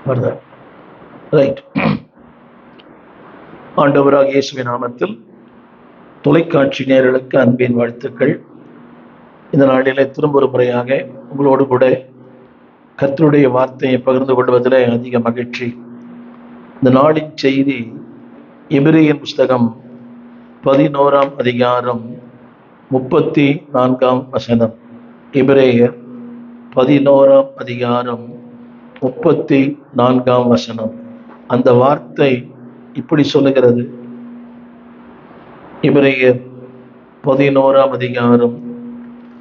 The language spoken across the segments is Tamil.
வருதா? ரைட். ஆண்டவராக இயேசுவின் நாமத்தில் தொலைக்காட்சி நேயர்களுக்கு அன்பின் வாழ்த்துக்கள். இந்த நாளிலே திரும்ப ஒரு முறையாக உங்களோடு கூட கர்த்தருடைய வார்த்தையை பகிர்ந்து கொள்வதில் அதிக மகிழ்ச்சி. இந்த நாளின் செய்தி எபிரேயர் புஸ்தகம் 11ஆம் அதிகாரம் 34ஆம் வசனம். எபிரேயர் 11ஆம் அதிகாரம் 34ஆம் வசனம். அந்த வார்த்தை இப்படி சொல்லுகிறது. எபிரேயர் 11ஆம் அதிகாரம்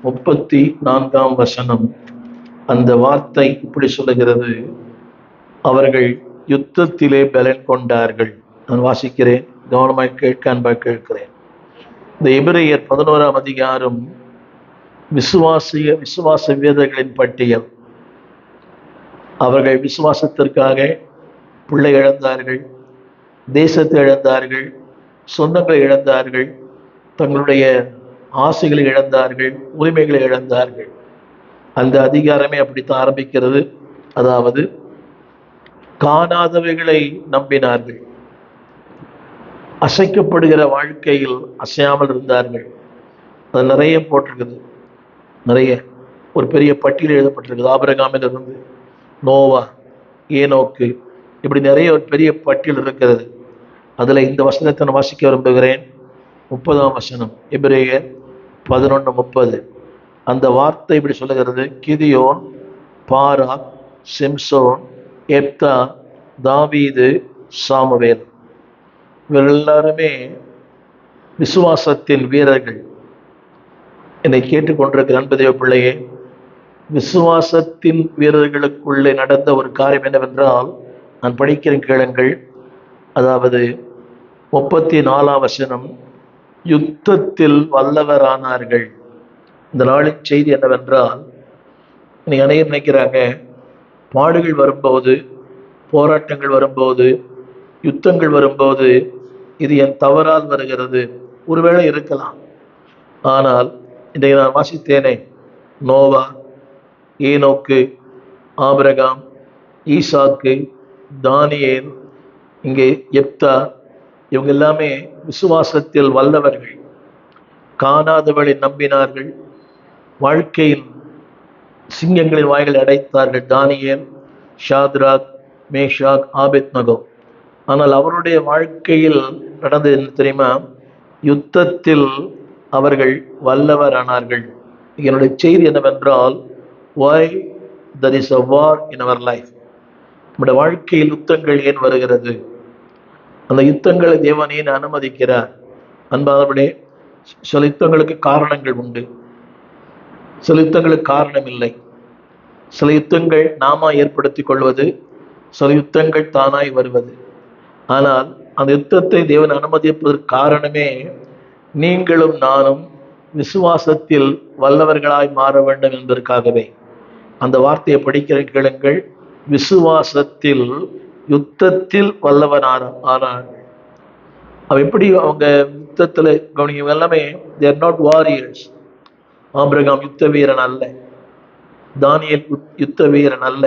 34ஆம் வசனம். அந்த வார்த்தை இப்படி சொல்லுகிறது. அவர்கள் யுத்தத்திலே பலன் கொண்டார்கள். நான் வாசிக்கிறேன், கவனமாய் கேட்க அன்பாய் கேட்கிறேன். இந்த எபிரேயர் 11ஆம் அதிகாரம் விசுவாச வீரர்களின் பட்டியல். அவர்கள் விசுவாசத்திற்காக பிள்ளை இழந்தார்கள், தேசத்தை இழந்தார்கள், சொந்தங்களை இழந்தார்கள், தங்களுடைய ஆசைகளை இழந்தார்கள், உரிமைகளை இழந்தார்கள். அந்த அதிகாரமே அப்படித்தான் ஆரம்பிக்கிறது. அதாவது காணாதவைகளை நம்பினார்கள், அசைக்கப்படுகிற வாழ்க்கையில் அசையாமல் இருந்தார்கள். அது நிறைய போட்டிருக்குது, நிறைய ஒரு பெரிய பட்டியல் எழுதப்பட்டிருக்குது. ஆபிரகாமிலிருந்து நோவா, ஏனோக்கு, இப்படி நிறைய ஒரு பெரிய பட்டியல் இருக்கிறது. அதில் இந்த வசனத்தை நான் வாசிக்க விரும்புகிறேன். 30ஆம் வசனம், எபிரேயர் 11:30. அந்த வார்த்தை இப்படி சொல்லுகிறது. கிதியோன், பாராக், சிம்சோன், எப்தா, தாவீது, சாமுவேல், இவர்கள் எல்லாருமே விசுவாசத்தின் வீரர்கள். என்னை கேட்டுக்கொண்டிருக்கிற அன்பு தேவ பிள்ளையே, விசுவாசத்தின் வீரர்களுக்குள்ளே நடந்த ஒரு காரியம் என்னவென்றால், நான் படிக்கிறேன் கேளுங்கள். அதாவது 34ஆம் வசனம், யுத்தத்தில் வல்லவரானார்கள். இந்த நாளின் செய்தி என்னவென்றால், இன்னைக்கு அனைவரும் நினைக்கிறாங்க, பாடுகள் வரும்போது, போராட்டங்கள் வரும்போது, யுத்தங்கள் வரும்போது இது என் தவறால் வருகிறது. ஒருவேளை இருக்கலாம். ஆனால் இன்றைக்கு நான் வாசித்தேனே, நோவா, ஏனோக்கு, ஆபிரகாம், ஈசாக்கு, தானியேல், இங்கே எப்தா, இவங்க எல்லாமே விசுவாசத்தில் வல்லவர்கள். காணாதவர்களை நம்பினார்கள், வாழ்க்கையில் சிங்கங்களின் வாய்களை அடைத்தார்கள். தானியேல், ஷாத்ராக், மேஷாக், ஆபேத்நகோ. ஆனால் அவருடைய வாழ்க்கையில் நடந்தது என்ன தெரியுமா? யுத்தத்தில் அவர்கள் வல்லவரானார்கள். என்னுடைய செய்தி என்னவென்றால், why there is a war in our life. நம்முடைய வாழ்க்கையில் யுத்தங்கள் ஏன் வருகிறது? அந்த யுத்தங்களை தேவன் ஏன் அனுமதிக்கிறார்? அன்பானவர்களே, சில யுத்தங்களுக்கு காரணங்கள் உண்டு, சில யுத்தங்களுக்கு காரணம் இல்லை. சில யுத்தங்கள் நாம ஏற்படுத்திக் கொள்வது, சில யுத்தங்கள் தானாய் வருவது. ஆனால் அந்த யுத்தத்தை தேவன் அனுமதிப்பதற்கு காரணமே, நீங்களும் நானும் விசுவாசத்தில் வல்லவர்களாய் மாற வேண்டும் என்பதற்காகவே. அந்த வார்த்தையை படிக்கிற கேளுங்கள். விசுவாசத்தில் யுத்தத்தில் வல்லவனானார்கள். அவ எப்படி அவங்க யுத்தத்தில் கவனிக்க எல்லாமே, they are not warriors. Abraham யுத்த வீரன் அல்ல, தானியேல் யுத்த வீரன் அல்ல,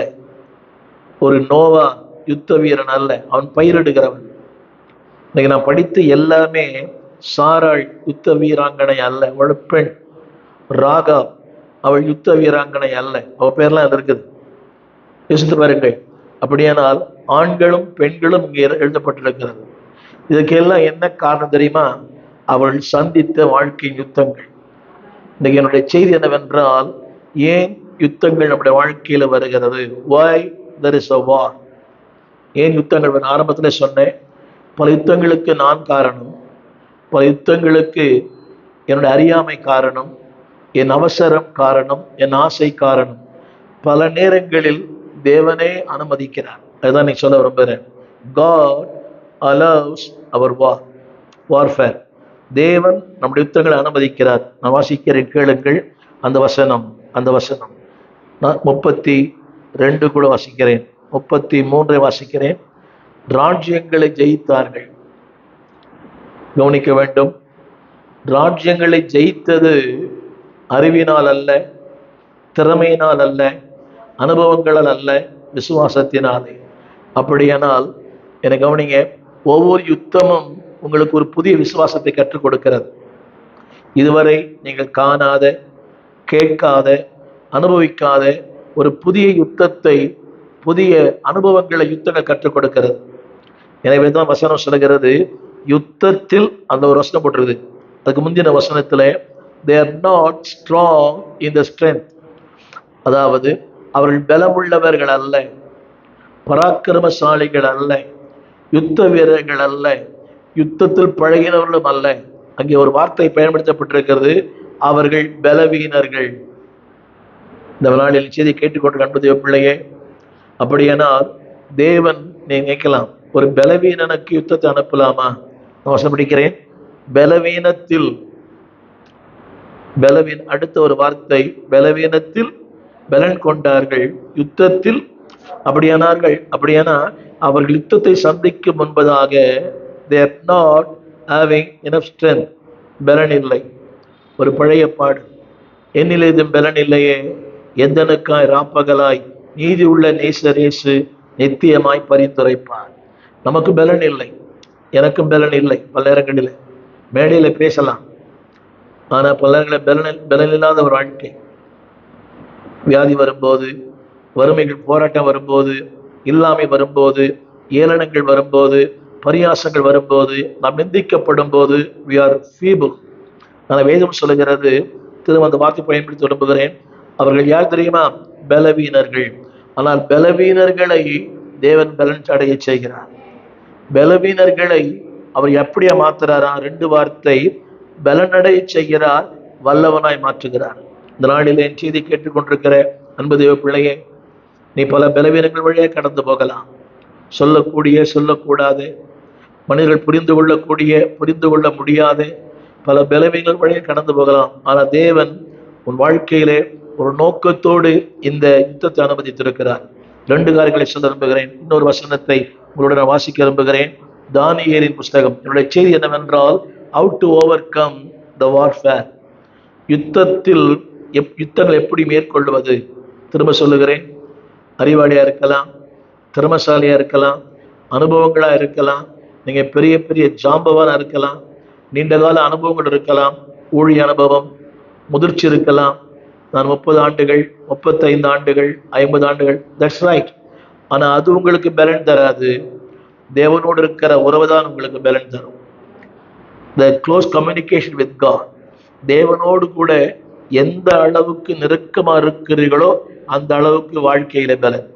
ஒரு நோவா யுத்த வீரன் அல்ல, அவன் பயிரிடுகிறவன். இன்னைக்கு நான் படித்து எல்லாமே, சாராள் யுத்த வீராங்கனை அல்ல, அவள் பெண். ராகா, அவள் யுத்த வீராங்கனை அல்ல, அவ பேர்லாம் அது இருக்குது, யோசித்து பாருங்கள். அப்படியானால் ஆண்களும் பெண்களும் இங்கே எழுதப்பட்டிருக்கிறது. இதுக்கெல்லாம் என்ன காரணம் தெரியுமா? அவள் சந்தித்த வாழ்க்கையின் யுத்தங்கள். இன்னைக்கு என்னுடைய செய்தி என்னவென்றால், ஏன் யுத்தங்கள் நம்முடைய வாழ்க்கையில வருகிறது? why there is a war. ஏன் யுத்தங்கள்? ஆரம்பத்தில் சொன்னேன், பல யுத்தங்களுக்கு நான் காரணம், பல யுத்தங்களுக்கு என்னுடைய அறியாமை காரணம், என் அவசரம் காரணம், என் ஆசை காரணம். பல நேரங்களில் தேவனே அனுமதிக்கிறார். அதுதான் நீ சொல்ல விரும்புகிறேன். God allows our warfare. தேவன் நம்முடைய யுத்தங்களை அனுமதிக்கிறார். நான் வாசிக்கிறேன் கேளுங்கள். அந்த வசனம் நான் 32 கூட வாசிக்கிறேன், 33 வாசிக்கிறேன். ராஜ்யங்களை ஜெயித்தார்கள். கவனிக்க வேண்டும். ராஜ்யங்களை ஜெயித்தது அறிவினால் அல்ல, திறமையினால் அல்ல, அனுபவங்களால் அல்ல, விசுவாசத்தினாலே. அப்படியானால் என்னை கவனிங்க, ஒவ்வொரு யுத்தமும் உங்களுக்கு ஒரு புதிய விசுவாசத்தை கற்றுக் கொடுக்கிறது. இதுவரை நீங்கள் காணாத, கேட்காத, அனுபவிக்காத ஒரு புதிய யுத்தத்தை, புதிய அனுபவங்களை யுத்தங்கள் கற்றுக் கொடுக்கிறது. எனவே தான் வசனம் சொல்லுகிறது, யுத்தத்தில் அந்த ஒரு வசனம் போட்டிருக்குது. அதுக்கு முந்தின வசனத்துல they are not strong in the strength, அதாவது அவர்கள் பலமுள்ளவர்கள் அல்ல, பராக்கிரமசாலிகள் அல்ல, யுத்த வீரர்கள் அல்ல, யுத்தத்தில் பழகினவர்களும் அல்ல. அங்கே ஒரு வார்த்தை பயன்படுத்தப்பட்டிருக்கிறது, அவர்கள் பலவீனர்கள். இந்த நாளில் செய்தி கேட்டுக்கொண்டு அன்பு பிள்ளையே, அப்படியானால் தேவன் நீங்க நினைக்கலாம், ஒரு பலவீனனுக்கு யுத்தத்தை அனுப்பலாமா? நான் வசனம் படிக்கிறேன், பலவீனத்தில், அடுத்த ஒரு வார்த்தை, பலவீனத்தில் பலன் கொண்டார்கள், யுத்தத்தில் அப்படியானா அவர்கள் யுத்தத்தை சந்திக்கும் முன்பதாக they are not having enough strength, பலன் இல்லை. ஒரு பழைய பாடு, என்னில் ஏதும் பலன் இல்லையே, எந்தனுக்காய் ராப்பகலாய் நீதி உள்ள நேசரேசு நித்தியமாய் பரிந்துரைப்பார். நமக்கு பலன் இல்லை, எனக்கும் பலன் இல்லை. பல நேரங்களில் மேடையில பேசலாம், ஆனா பல நேரங்களில் பலன் இல்லாத ஒரு வாழ்க்கை. வியாதி வரும்போது, வறுமைகள் போராட்டம் வரும்போது, இல்லாமை வரும்போது, ஏளனங்கள் வரும்போது, பரியாசங்கள் வரும்போது, நாம் நிந்திக்கப்படும் போது we are feeble. நான் வேதம் சொல்லுகிறது, திரும்ப அந்த வார்த்தை பயன்படுத்தி விரும்புகிறேன், அவர்கள் யார் தெரியுமா? பலவீனர்கள். ஆனால் பலவீனர்களை தேவன் பலன் அடைய செய்கிறார். பலவீனர்களை அவர் எப்படியா மாத்துறாரா? 2 வார்த்தை, பலனடைய செய்கிறார், வல்லவனாய் மாற்றுகிறார். இந்த நாளில் என் செய்தி கேட்டுக்கொண்டிருக்கிற அன்பு தேவ பிள்ளையே, நீ பல பலவீனங்கள் வழியே கடந்து போகலாம். சொல்லக்கூடிய, சொல்லக்கூடாத, மனிதர்கள் புரிந்து கொள்ளக்கூடிய, புரிந்து கொள்ள முடியாத பல பலவீனங்கள் வழியே கடந்து போகலாம். ஆனால் தேவன் உன் வாழ்க்கையிலே ஒரு நோக்கத்தோடு இந்த யுத்தத்தை அனுமதித்திருக்கிறார். 2 காரியங்களை சொல்ல விரும்புகிறேன். இன்னொரு வசனத்தை உங்களுடன் வாசிக்க விரும்புகிறேன். தானியேலின் புஸ்தகம். என்னுடைய செய்தி என்னவென்றால், how to overcome the warfare. யுத்தங்கள் எப்படி மேற்கொள்வது? திரும்ப சொல்லுகிறேன், அறிவாளியா இருக்கலாம், திறமசாலியா இருக்கலாம், அனுபவங்களா இருக்கலாம், நீங்க பெரிய பெரிய ஜாம்பவானா இருக்கலாம், நீண்ட கால அனுபவங்கள் இருக்கலாம், ஊழிய அனுபவம், முதிர்ச்சி இருக்கலாம். நான் 30 ஆண்டுகள், 35 ஆண்டுகள், 50 ஆண்டுகள், தட்ஸ் ரைட். ஆனா அது உங்களுக்கு பலன் தராது. தேவனோடு இருக்கிற உறவு தான் உங்களுக்கு பலன் தரும். the close communication with God. தேவனோடு கூட எந்த அளவுக்கு நெருக்கமா இருக்கிறீர்களோ அந்த அளவுக்கு வாழ்க்கையில பலன்.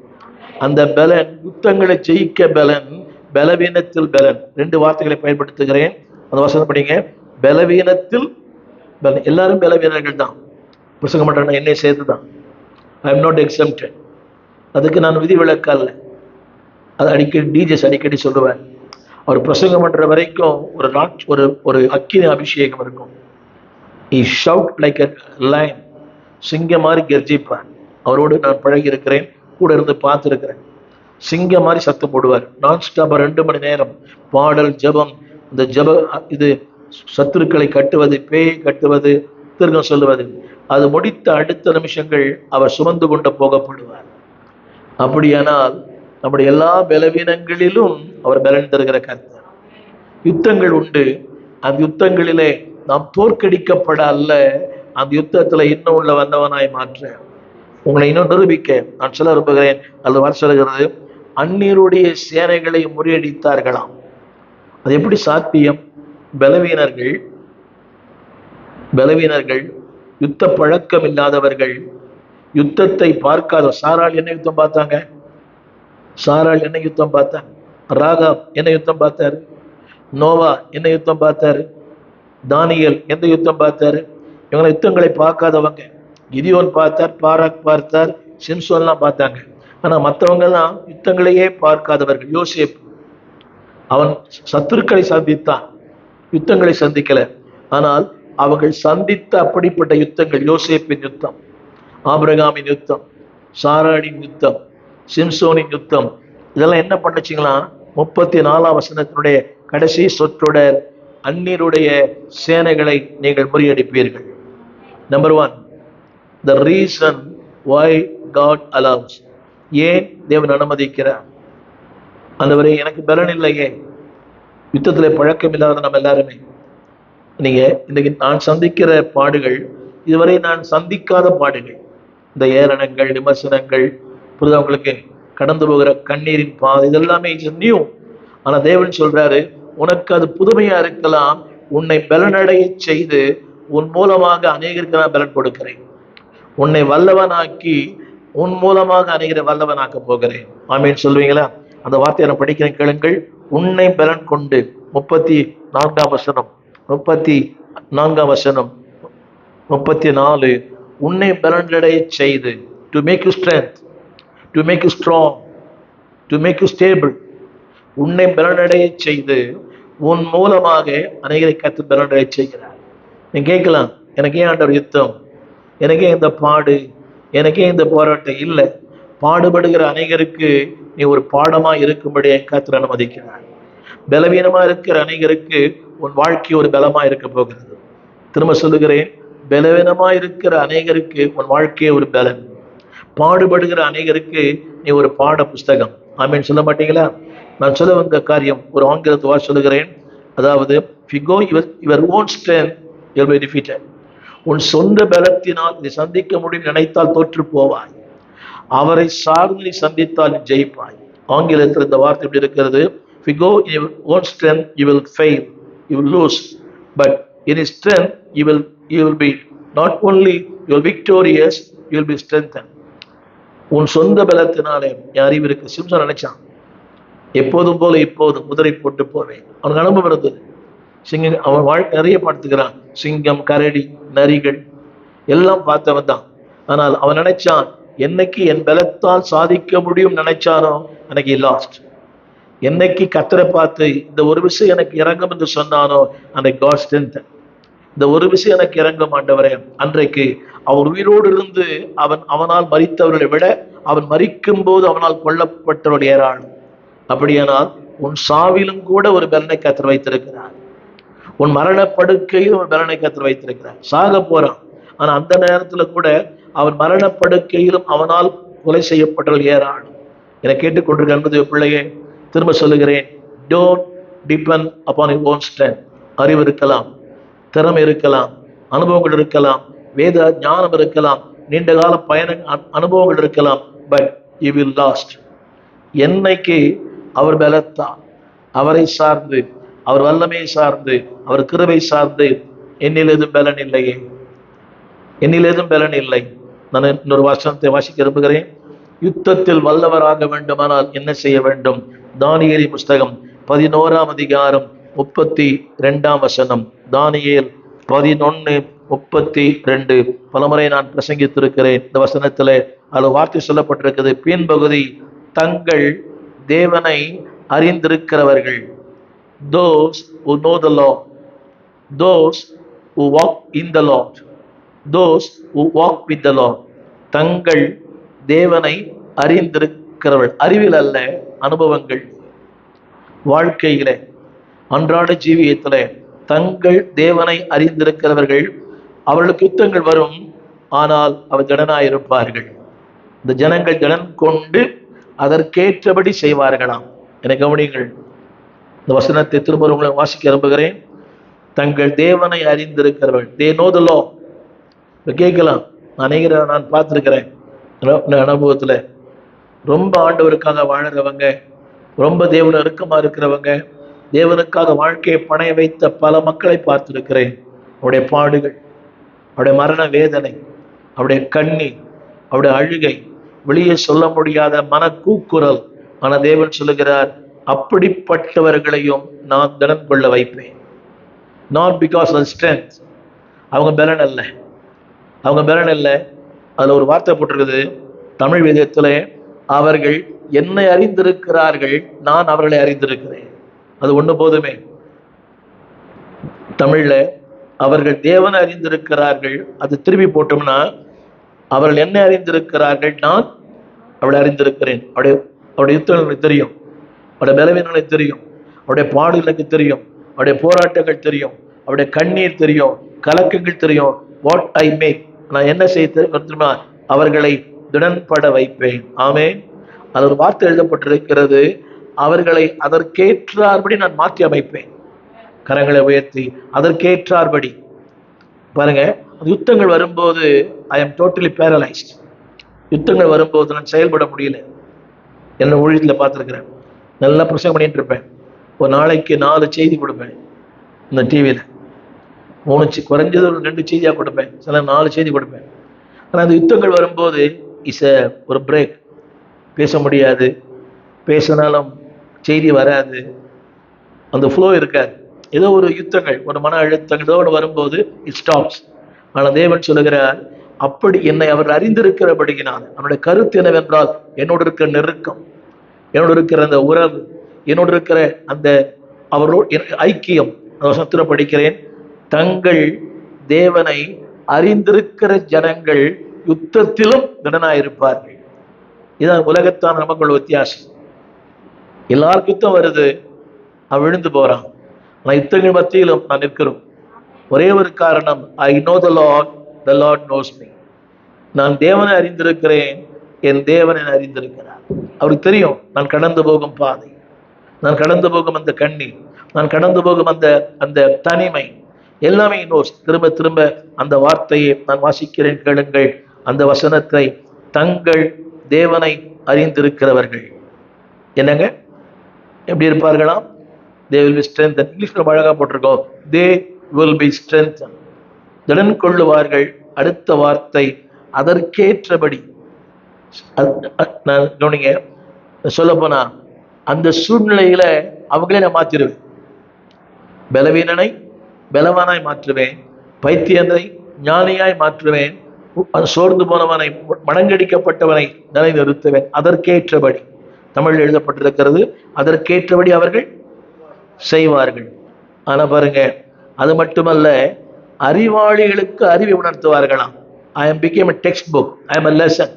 அந்த பலன், யுத்தங்களை ஜெயிக்க பலன், பலவீனத்தில் பலன். 2 வார்த்தைகளை பயன்படுத்துகிறேன், அந்த வசனம் படிங்க. பலவீனத்தில் பலன். எல்லாரும் பலவீனர்கள் தான், பிரசங்கம் பண்றேன், என்னை சேர்த்துதான். I am not exempted. அதுக்கு நான் விதி விலக்கல்ல. அது அடிக்கடி டிஜெஸ் அடிக்கடி சொல்லுவேன். அவர் பிரசங்கம் பண்ற வரைக்கும் ஒரு அக்கினி அபிஷேகம் இருக்கும். he shout like a lion, சிங்கம் மாதிரி கர்ஜிப்பார். அவரோடு நான் பழகி இருக்கிறேன், கூட இருந்து பார்த்துருக்கிறேன். சிங்கம் மாதிரி சத்தம் போடுவார். நான் ஸ்டாப்பா 2 மணி நேரம் பாடல், ஜபம். இந்த இது சத்துருக்களை கட்டுவது, பேயை கட்டுவது, திருகம் சொல்லுவது. அது முடித்த அடுத்த நிமிஷங்கள் அவர் சுமந்து கொண்டு போகப்படுவார். அப்படியானால் நம்முடைய எல்லா பலவீனங்களிலும் அவர் பலன் தருகிற கர்த்தர். யுத்தங்கள் உண்டு, அந்த யுத்தங்களிலே நாம் தோற்கடிக்கப்பட அல்ல, அந்த யுத்தத்துல இன்னும் உள்ள வந்தவனாய் மாற்ற, உங்களை இன்னும் நிரூபிக்க நான் சொல்ல விரும்புகிறேன். அல்லது வர சொல்லுகிறது, அந்நியருடைய சேனைகளை முறியடித்தார்களாம். அது எப்படி சாத்தியம்? பலவீனர்கள், யுத்த பழக்கம் இல்லாதவர்கள், யுத்தத்தை பார்க்காத. சாராள் என்ன யுத்தம் பார்த்தாங்க? சாராள் என்ன யுத்தம் பார்த்தாங்க? ராகாப் என்ன யுத்தம் பார்த்தாரு? நோவா என்ன யுத்தம் பார்த்தாரு? தானியேல் எந்த யுத்தம் பார்த்தாரு? இவங்க யுத்தங்களை பார்க்காதவங்க. கிதியோன் பார்த்தார், பாராக் பார்த்தார், சிம்சோன்லாம் பார்த்தாங்க. ஆனா மற்றவங்க எல்லாம் யுத்தங்களையே பார்க்காதவர்கள். யோசேப்பு, அவன் சத்துருக்களை சந்தித்தான், யுத்தங்களை சந்திக்கல. ஆனால் அவர்கள் சந்தித்த அப்படிப்பட்ட யுத்தங்கள், யோசேப்பின் யுத்தம், ஆபிரகாமின் யுத்தம், சாராளின் யுத்தம், சிம்சோனின் யுத்தம், இதெல்லாம் என்ன பண்ணுச்சுங்களா? 34ஆம் வசனத்தினுடைய கடைசி சொற்றொடர், அந்நியருடைய சேனைகளை நீங்கள் முறியடிப்பீர்கள். Number 1, the reason why God allows. ஏன் தேவன் அனுமதிக்கிறார்? ஆண்டவரே எனக்கு பலன் இல்லையே. யுத்தத்துல பழக்கம் இல்லாத நம்ம எல்லாருமே, நீங்க இன்னைக்கு நான் சந்திக்கிற பாடுகள் இதுவரை நான் சந்திக்காத பாடுகள், இந்த ஏளனங்கள், விமர்சனங்கள், புரியுதா உங்களுக்கு? கடந்து போகிற கண்ணீரின் பாதை, இதெல்லாமே இட்ஸ் நியூ. ஆனா தேவன் சொல்றாரு, உனக்கு அது புதுமையா இருக்கலாம், உன்னை பலனடைய செய்து உன் மூலமாக அநேகருக்கு நான் பலன் கொடுக்கிறேன். உன்னை வல்லவனாக்கி உன் மூலமாக அநேகரை வல்லவனாக்க போகிறேன். ஆமீன் சொல்லுவீங்களா? அந்த வார்த்தையை நான் படிக்கிறேன், கேளுங்கள். உன்னை பலன் கொண்டு, 34ஆம் வசனம், 34ஆம் வசனம், 34, உன்னை பலனடைய செய்து, to make you strength, to make you strong, to make you stable. உன்னை பலனடைய செய்து உன் மூலமாக அநேகரை கத்து பலனடைய செய்கிறார். நீ கேட்கலாம், எனக்கே ஆண்டவர் யுத்தம், எனக்கே இந்த பாடு, எனக்கே இந்த போராட்டம் இல்லை. பாடுபடுகிற அநேகருக்கு நீ ஒரு பாடமா இருக்கும்படியே கர்த்தர் அனுமதிக்கிறார். பலவீனமா இருக்கிற அநேகருக்கு உன் வாழ்க்கை ஒரு பலமா இருக்க போகிறது. திரும்ப சொல்லுகிறேன், பலவீனமா இருக்கிற அநேகருக்கு உன் வாழ்க்கையே ஒரு பலன். பாடுபடுகிற அநேகருக்கு நீ ஒரு பாட புஸ்தகம். ஆமீன் சொல்ல மாட்டீங்களா? நான் சொல்ல வந்த காரியம் ஒரு ஆங்கிலத்துவா சொல்லுகிறேன். அதாவது, if you go your own strength, you'll be defeated. உன் சொந்த பலத்தினால் நீ சந்திக்க முடியும் நினைத்தால் தோற்று போவாய். அவரை சார்ந்து நீ சந்தித்தால் நீ ஜெயிப்பாய். ஆங்கிலத்தில் இந்த வார்த்தை எப்படி இருக்கிறது? If you go in your own strength, you will fail, you will lose. But in his strength, you will be not only you will victorious, you will be strengthened. உன் சொந்த பலத்தினாலே அறிவு இருக்கு. சிம்சன் நினைச்சான், எப்போதும் போல இப்போது குதிரை போட்டு போவேன். அவனுக்கு அனுபவம் இருந்தது. சிங்கம், அவன் வாழ்க்கை நிறைய பார்த்துக்கிறான். சிங்கம், கரடி, நரிகள் எல்லாம் பார்த்தவன் தான். ஆனால் அவன் நினைச்சான், என்னைக்கு என் பலத்தால் சாதிக்க முடியும் நினைச்சானோ அன்னைக்கு லாஸ்ட். என்னைக்கு கர்த்தரை பார்த்து இந்த ஒரு விஷயம் எனக்கு இறங்கும் என்று சொன்னானோ அன்றைக்கு காட் ஸ்ட்ரென்த். இந்த ஒரு விஷயம் எனக்கு இறங்கும் ஆண்டவரே, அன்றைக்கு அவன் உயிரோடு இருந்து அவனால் மரித்தவர்களை விட அவன் மரிக்கும் போது அவனால் கொல்லப்பட்டவர்கள் ஏராளம். அப்படியானால் உன் சாவிலும் கூட ஒரு பலனை கர்த்தர் வைத்திருக்கிறார். உன் மரணப்படுக்கையில் ஒரு பலனை கர்த்தர் வைத்திருக்கிறார். சாக போறான், ஆனா அந்த நேரத்துல கூட அவன் மரணப்படுக்கையிலும் அவனால் கொலை செய்யப்பட்டவர்கள் ஏராளம். என கேட்டுக்கொண்டிருக்க அன்பு பிள்ளையே, திரும்ப சொல்லுகிறேன், don't depend upon your own strength. அறிவு இருக்கலாம், திறமை இருக்கலாம், அனுபவங்கள் இருக்கலாம், வேத ஞானம் இருக்கலாம், நீண்ட கால பயண அனுபவங்கள் இருக்கலாம். But you will last. என்னைக்கு அவர் பலத்தான், அவரை சார்ந்து, அவர் வல்லமை சார்ந்து, அவர் கிருபை சார்ந்து, என்னில் எதுவும் பலன் இல்லையே, என்னில் எதுவும் பலன் இல்லை. நான் இன்னொரு வசனத்தை வாசிக்க விரும்புகிறேன். யுத்தத்தில் வல்லவராக வேண்டுமானால் என்ன செய்ய வேண்டும்? தானியேலின் புஸ்தகம் 11ஆம் அதிகாரம் 32ஆம் வசனம். தானியேல் 11:32. பலமுறை நான் பிரசங்கித்திருக்கிறேன். இந்த வசனத்துல அது வார்த்தை சொல்லப்பட்டிருக்கிறது. பின்பகுதி, தங்கள் தேவனை அறிந்திருக்கிறவர்கள், those who know the Lord, those who walk in the Lord, those who walk with the Lord. தங்கள் தேவனை அறிந்திருக்கிறவர்கள், அறிவில் அல்ல, அனுபவங்கள், வாழ்க்கையில, அன்றாட ஜீவியத்திலே தங்கள் தேவனை அறிந்திருக்கிறவர்கள். அவர்களுக்கு யுத்தங்கள் வரும், ஆனால் அவர் ஜனனாயிருப்பார்கள். இந்த ஜனங்கள் ஜனம் கொண்டு அதற்கேற்றபடி செய்வார்களாம். என கவனிங்கள், இந்த வசனத்தை திரும்ப உங்களை வாசிக்க விரும்புகிறேன். தங்கள் தேவனை அறிந்திருக்கிறவர்கள், they know the law. கேட்கலாம், அநேகரை நான் பார்த்துருக்கிறேன் அனுபவத்துல. ரொம்ப ஆண்டவருக்காக வாழறவங்க, ரொம்ப தேவன இறுக்கமா இருக்கிறவங்க, தேவனுக்காக வாழ்க்கையை பணைய வைத்த பல மக்களை பார்த்திருக்கிறேன். அவருடைய பாடுகள், அவருடைய மரண வேதனை, அவருடைய கண்ணீர், அவருடைய அழுகை, வெளியே சொல்ல முடியாத மன கூக்குரல். ஆனா தேவன் சொல்லுகிறார், அப்படிப்பட்டவர்களையும் நான் திடன் கொள்ள வைப்பேன். Not because of strength. அவங்க பலன் அல்ல, அவங்க பலன் இல்லை. அதுல ஒரு வார்த்தை போட்டிருக்குது தமிழ் வேதத்துல, அவர்கள் என்னை அறிந்திருக்கிறார்கள், நான் அவர்களை அறிந்திருக்கிறேன். அது ஒண்ணு போதுமே. தமிழ்ல அவர்கள் தேவனை அறிந்திருக்கிறார்கள், அது திருப்பி போட்டோம்னா, அவர்கள் என்ன அறிந்திருக்கிறார்கள், நான் அவளை அறிந்திருக்கிறேன். அவருடைய யுத்தம் எனக்கு தெரியும், அவருடைய பலவீனங்களை தெரியும், அவருடைய பாடுகள் எனக்கு தெரியும், அவருடைய போராட்டங்கள் தெரியும், அவருடைய கண்ணீர் தெரியும், கலக்கங்கள் தெரியும். வாட் ஐ மேக், நான் என்ன செய்ய தெரியுமா? அவர்களை திடன்பட வைப்பேன். ஆமென். அது ஒரு வார்த்தை எழுதப்பட்டிருக்கிறது, அவர்களை அதற்கேற்றார்படி நான் மாற்றி அமைப்பேன். கரங்களை உயர்த்தி அதற்கேற்றார்படி பாருங்க. யுத்தங்கள் வரும்போது ஐ எம் டோட்டலி பேரலைஸ்ட். யுத்தங்கள் வரும்போது நான் செயல்பட முடியல. என்ன ஊழியத்தில் பார்த்துருக்கிறேன். நல்லா பிரசங்கம் பண்ணிட்டு இருப்பேன். ஒரு நாளைக்கு 4 செய்தி கொடுப்பேன். இந்த டிவியில் 3 குறைஞ்சது ஒரு 2 செய்தியாக கொடுப்பேன், சில 4 செய்தி கொடுப்பேன். ஆனால் அந்த யுத்தங்கள் வரும்போது ஒரு பிரேக். பேச முடியாது, பேசினாலும் செய்தி வராது, அந்த ஃப்ளோ இருக்காது. ஏதோ ஒரு யுத்தங்கள், ஒரு மன அழுத்தங்களோடு வரும்போது இட் ஸ்டாப்ஸ். ஆனால் தேவன் சொல்லுகிறார், அப்படி என்னை அவர் அறிந்திருக்கிறபடியினால், அவனுடைய கருத்து என்னவென்றால், என்னோடு இருக்கிற நெருக்கம், என்னோடு இருக்கிற அந்த உறவு, என்னோடு இருக்கிற அந்த அவரோடு ஐக்கியம். வசனத்துல படிக்கிறேன், தங்கள் தேவனை அறிந்திருக்கிற ஜனங்கள் யுத்தத்திலும் திடனாயிருப்பார்கள். இதான் உலகத்தான் நமக்குள்ள வித்தியாசம். எல்லாருக்கும் யுத்தம் வருது, அவன் விழுந்து போறான். ஆனால் யுத்தங்கள் மத்தியிலும் நான் நிற்கிறோம். ஒரே ஒரு காரணம், I know the Lord nose me. நான் தேவனை அறிந்திருக்கிறேன், என் தேவனை அறிந்திருக்கிறார். அவருக்கு தெரியும் நான் கடந்து போகும் பாதை, நான் கடந்து போகும் அந்த கண்ணீர், நான் கடந்து போகும் அந்த அந்த தனிமை, எல்லாமே நோஸ். திரும்ப திரும்ப அந்த வார்த்தையை நான் வாசிக்கிறேன், கேளுங்கள் அந்த வசனத்தை. தங்கள் தேவனை அறிந்திருக்கிறவர்கள் என்னங்க எப்படி இருப்பார்களாம்? they will be strengthened. இங்கிலீஷ்ல அழகா போட்டிருக்கோம், they will be strengthened. திடன் கொள்ளுவார்கள். அடுத்த வார்த்தை, அதற்கேற்றபடி. நான் கவனிங்க, சொல்ல போனா அந்த சூழ்நிலையில அவங்களே நான் மாற்றிடுவேன். பலவீனனை பலவானாய் மாற்றுவேன், பைத்தியனை ஞானியாய் மாற்றுவேன், சோர்ந்து போனவனை மடங்கடிக்கப்பட்டவனை நிலை நிறுத்துவேன். அதற்கேற்றபடி தமிழில் எழுதப்பட்டிருக்கிறது, அதற்கேற்றபடி அவர்கள் செய்வார்கள். ஆனா பாருங்க, அது மட்டுமல்ல, அறிவாளிகளுக்கு அறிவை உணர்த்துவார்களாம். I am became a textbook, I am a lesson.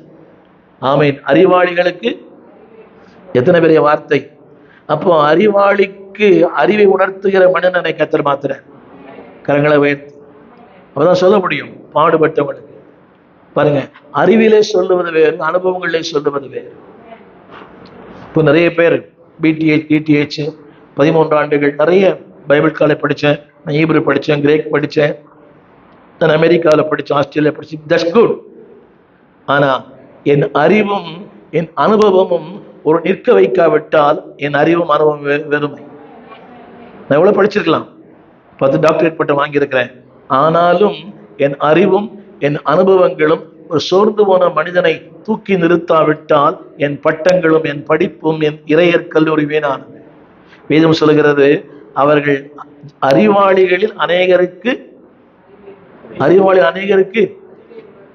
ஆமீன். அறிவாளிகளுக்கு எத்தனை பெரிய வார்த்தை! அப்போ அறிவாளிக்கு அறிவை உணர்த்துகிற மனிதனை கத்தர் மாத்திர கரங்களை உயர்த்தி அப்பதான் சொல்ல முடியும். பாடுபட்டவங்களுக்கு பாருங்க, அறிவிலே சொல்லுவது வேறு, அனுபவங்களிலே சொல்லுவது வேறு. இப்போ நிறைய பேர் பிடிஹெச் டிடிஹெச் 13 ஆண்டுகள் நிறைய பைபிள் காலேஜ் படித்தேன், நான் ஹீப்ரு படித்தேன், கிரேக் படித்தேன், நான் அமெரிக்காவில் படித்தேன், ஆஸ்திரேலியா படித்தேன். That's good. ஆனால் என் அறிவும் என் அனுபவமும் ஒரு நிற்க வைக்காவிட்டால் என் அறிவும் அனுபவம் வெறுமை. நான் எவ்வளோ படிச்சிருக்கலாம், 10 டாக்டரேட் பட்டம் வாங்கியிருக்கிறேன். ஆனாலும் என் அறிவும் என் அனுபவங்களும் ஒரு சோர்ந்து போன மனிதனை தூக்கி நிறுத்தாவிட்டால் என் பட்டங்களும் என் படிப்பும் என் இறையர் கல்லூரி வீணானது. வேதம் சொல்லுகிறது, அவர்கள் அறிவாளிகளில் அநேகருக்கு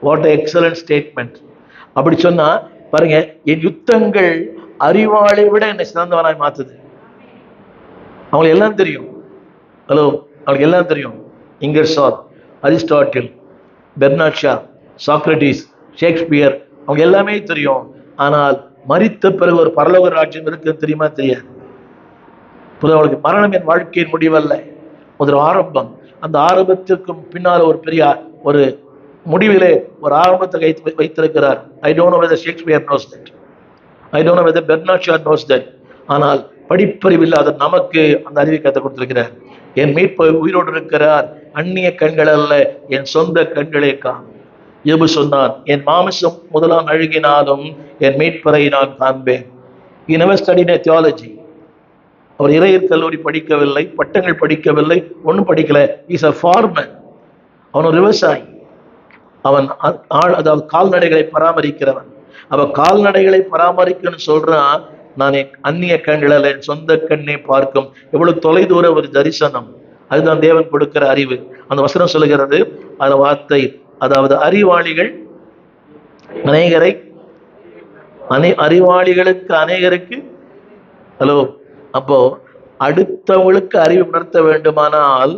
வாட் எக்ஸலன்ட் ஸ்டேட்மெண்ட். அப்படி சொன்னா பாருங்க, என் யுத்தங்கள் அறிவாளை விட என்னை சிறந்தவனாய் மாத்துது. அவங்களுக்கு எல்லாம் தெரியும். ஹலோ, அவங்களுக்கு எல்லாம் தெரியும். Ingersoll, Aristotle, Bernard Shaw, Socrates, Shakespeare, அவங்க எல்லாமே தெரியும். ஆனால் மரித்த பிறகு ஒரு பரலோக ராஜ்யம் இருக்குன்னு தெரியுமா? தெரியாது. அவளுக்கு மரணம் என் வாழ்க்கையின் முடிவல்ல, ஒரு ஆரம்பம். அந்த ஆரம்பத்திற்கும் பின்னால் ஒரு பெரிய ஒரு முடிவிலே ஒரு ஆரம்பத்தை வைத்திருக்கிறார். I don't know whether Shakespeare knows that, I don't know whether Bernard Shaw knows that. ஆனால் படிப்பறிவில்லாத நமக்கு அந்த அறிவை கற்றுக் கொடுத்திருக்கிறார். என் மீட்பர் உயிரோடு இருக்கிறார், அந்நிய கண்கள் அல்ல, என் சொந்த கண்களே காணும். யோபு சொன்னான், என் மாமிசம் முதலாம் அழுகினாலும் என் மீட்பரை நான் காண்பேன். He never studied a theology. அவர் இறையர் கல்லூரி படிக்கவில்லை, பட்டங்கள் படிக்கவில்லை, ஒன்றும் படிக்கல. Is a farmer. அவன் ஒரு விவசாயி. அவன் அதாவது கால்நடைகளை பராமரிக்கிறவன். அவன் கால்நடைகளை பராமரிக்கணும்னு சொல்றான். நான் என் அந்நிய கண்களில் என் சொந்த கண்ணை பார்க்கும். எவ்வளவு தொலைதூர ஒரு தரிசனம்! அதுதான் தேவன் கொடுக்கிற அறிவு. அந்த வசனம் சொல்லுகிறது, அந்த வார்த்தை, அதாவது அறிவாளிகள் அநேகரை, அறிவாளிகளுக்கு அநேகருக்கு. ஹலோ, அப்போ அடுத்தவங்களுக்கு அறிவு உணர்த்த வேண்டுமானால்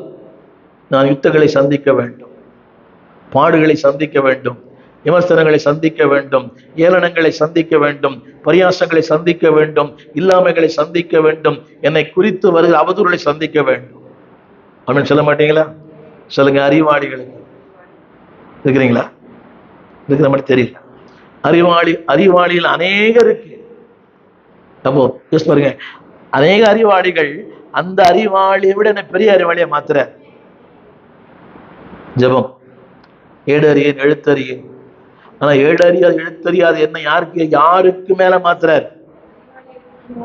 நான் யுத்தங்களை சந்திக்க வேண்டும், பாடுகளை சந்திக்க வேண்டும், விமர்சனங்களை சந்திக்க வேண்டும், ஏளனங்களை சந்திக்க வேண்டும், பரியாசங்களை சந்திக்க வேண்டும், இல்லாமைகளை சந்திக்க வேண்டும், என்னை குறித்து வருகிற அவதூறுகளை சந்திக்க வேண்டும். அப்படின்னு சொல்ல மாட்டீங்களா? சொல்லுங்க. அறிவாளிகளுக்கு இருக்கிறீங்களா? இருக்கிற மாதிரி தெரியல. அறிவாளியில் அநேகருக்கு. அப்போ பாருங்க, அநேக அறிவாளிகள் அந்த அறிவாளியை விட என்ன பெரிய அறிவாளியை மாத்துற. ஜபம், ஏடறியேன் எழுத்தறியேன். ஆனா ஏடறியாது எழுத்தறியாது என்ன யாருக்கு மேல மாத்துறார்?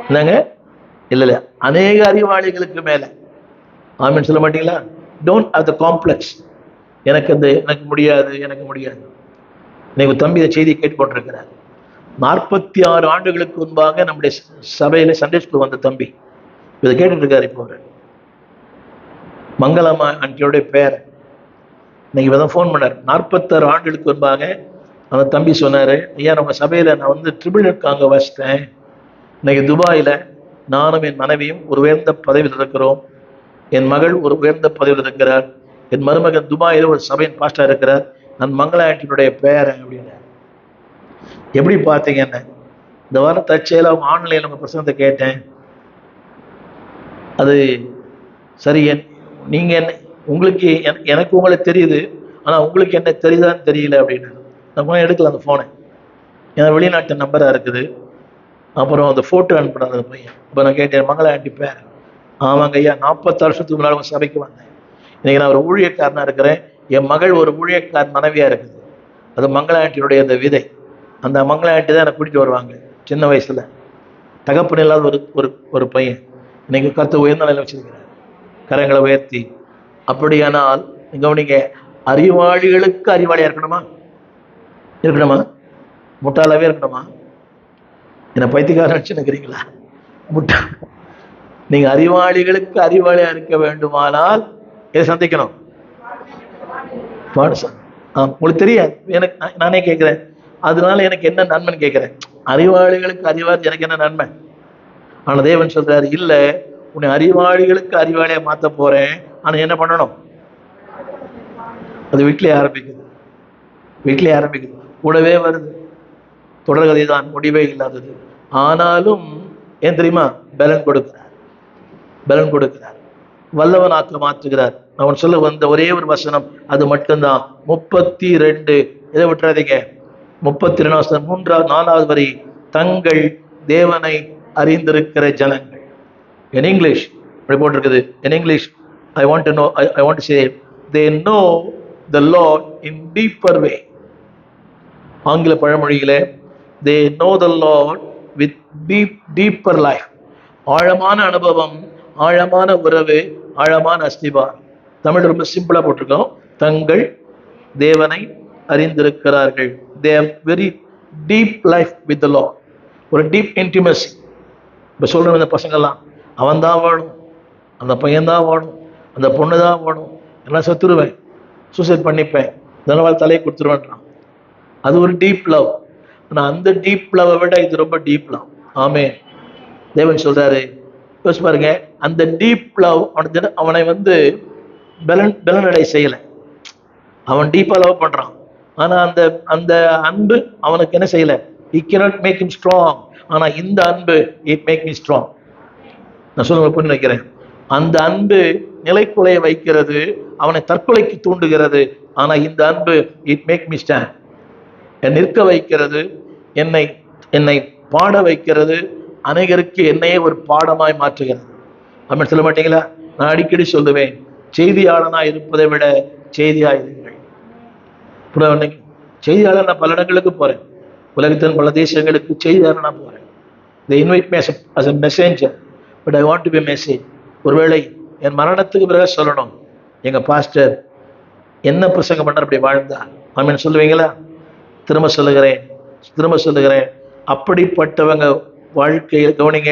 என்னங்க? இல்ல அநேக அறிவாளிகளுக்கு மேல. ஆமீன் சொல்ல மாட்டீங்களா? Don't have the complex. எனக்கு முடியாது, எனக்கு முடியாது. இன்னைக்கு தம்பி இந்த செய்தியை கேட்டுக்கொண்டிருக்கிறார். 46 ஆண்டுகளுக்கு முன்பாக நம்முடைய சபையில சண்டே ஸ்கூல் வந்த தம்பி இதை கேட்டுட்டு இருக்காரு. இப்போ மங்களம்மா ஆண்டியோடைய பேர் இன்னைக்கு இப்பதான் ஃபோன் பண்ணார். 46 ஆண்டுகளுக்கு முன்பாக அந்த தம்பி சொன்னாரு, ஐயா நம்ம சபையில நான் வந்து ட்ரிபிள் அங்க வச்சிட்டேன். இன்னைக்கு துபாயில நானும் என் மனைவியும் ஒரு உயர்ந்த பதவியில் இருக்கிறோம். என் மகள் ஒரு உயர்ந்த பதவியில் இருக்கிறார். என் மருமகன் துபாயில ஒரு சபையின் பாஸ்டர் இருக்கிறார். நான் மங்கள ஆண்டியுடைய பேரன் அப்படின்னு. எப்படி பார்த்தீங்கன்னு இந்த வாரம் தற்செயல அவங்க ஆன்லைன்ல உங்க பிரசங்கத்தை கேட்டேன். அது சரி, நீங்க என்ன உங்களுக்கு எனக்கு உங்களை தெரியுது, ஆனா உங்களுக்கு என்ன தெரியுதான்னு தெரியல அப்படின்னு. நான் எடுக்கல அந்த போனை, ஏன்னா வெளிநாட்டு நம்பரா இருக்குது. அப்புறம் அந்த போட்டோ அனுப்புனார் அந்த பையன். இப்போ நான் கேட்டேன், மங்கள ஆண்டி பேர்? ஆமாங்க ஐயா, 40 வருஷத்துக்கு முன்னாடி உங்க சபைக்கு வந்தேன். இன்னைக்கு நான் ஒரு ஊழியக்காரனா இருக்கிறேன். என் மகள் ஒரு ஊழியக்காரன் மனைவியா இருக்குது. அது மங்கள ஆண்டியுடைய அந்த விதை. அந்த மங்கள ஆண்டி தான் எனக்கு கூட்டிட்டு வருவாங்க சின்ன வயசுல. தகப்பன் இல்லாத ஒரு பையன் இன்னைக்கு கருத்து உயர்ந்த நிலையில வச்சிருக்கிறார், கரங்களை உயர்த்தி. அப்படியானால் நீங்க அறிவாளிகளுக்கு அறிவாளியா இருக்கணுமா? முட்டாளாவே இருக்கணுமா? என்ன பைத்தியக்காரன் நினைக்கிறீங்களா? முட்டா நீங்க அறிவாளிகளுக்கு அறிவாளியா இருக்க வேண்டுமானால் எதை சந்திக்கணும்? உங்களுக்கு தெரியாது, எனக்கு நானே கேட்கிறேன். அதனால எனக்கு என்ன நன்மைன்னு கேட்கிறேன். அறிவாளிகளுக்கு அறிவாளி எனக்கு என்ன நன்மை? ஆனா தேவன் சொல்றாரு, இல்ல உன்னை அறிவாளிகளுக்கு அறிவாளியா மாத்த போறேன். ஆனா என்ன பண்ணணும்? அது வீட்டிலே ஆரம்பிக்குது, கூடவே வருது. தொடர்கதை தான், முடிவே இல்லாதது. ஆனாலும் ஏன் தெரியுமா? பலன் கொடுக்கிறார், வல்லவனாக்க மாற்றுகிறார். அவன் சொல்ல வந்த ஒரே ஒரு வசனம் அது மட்டும்தான். 32 இதை விட்டுறாதீங்க. 32 4வது வரி, தங்கள் தேவனை அறிந்திருக்கிற ஜனங்கள். In English அப்படி போட்டிருக்குது. In English I want to say they know the Lord in deeper way. ஆங்கில பழமொழியிலே they know the Lord with deeper life. ஆழமான அனுபவம், ஆழமான உறவு, ஆழமான அஸ்திபாரம். தமிழ் ரொம்ப சிம்பிளா போட்டிருக்கோம். தங்கள் தேவனை அறிந்திருக்கிறார்கள். They have very deep life with the Lord. ஒரு டீப் இன்டிமசி. இப்போ சொல்ற இந்த பசங்கள்லாம், அவன் தான் வேணும், அந்த பையன் தான் வேணும், அந்த பொண்ணு தான் வேணும், எல்லாம் செத்துருவேன், சூசைட் பண்ணிப்பேன், தனவால் தலையை கொடுத்துருவேன்றான். அது ஒரு டீப் லவ். ஆனா அந்த டீப் லவ்வை விட இது ரொம்ப டீப் லவ். ஆமே. தேவன் சொல்றாரு, யோசிச்சு பாருங்க, அந்த டீப் லவ் அவனை வந்து பலனடை செய்யலை. அவன் டீப்பா லவ் பண்றான். ஆனா அந்த அன்பு அவனுக்கு என்ன செய்யல? It cannot make him strong. ஆனா இந்த அன்பு it make me strong. நான் சொல்ல நினைக்கிறேன். அந்த அன்பு நிலைக்குலைய வைக்கிறது, அவனை தற்கொலைக்கு தூண்டுகிறது. ஆனா இந்த அன்பு it make me stand. என்னை நிற்க வைக்கிறது, என்னை பாட வைக்கிறது, அநேகருக்கு என்னையே ஒரு பாடமாய் மாற்றுகிறது. அப்படி சொல்ல மாட்டீங்களா? நான் அடிக்கடி சொல்லுவேன், செய்தியாளனா இருப்பதை விட செய்தியாயிருங்கள். செய்தியாளர் நான் பல இடங்களுக்கு போறேன், உலகத்தின் பல தேசங்களுக்கு செய்தியாளர் நான் போறேன். They invite me as a messenger, but I want to be a message. ஒருவேளை என் மரணத்துக்கு பிறகு சொல்லணும், எங்க பாஸ்டர் என்ன பிரசங்கம் பண்ண அப்படி வாழ்ந்தா, ஆமென் சொல்லுவீங்களா? திரும்ப சொல்லுகிறேன், அப்படிப்பட்டவங்க வாழ்க்கையில் கவனிங்க.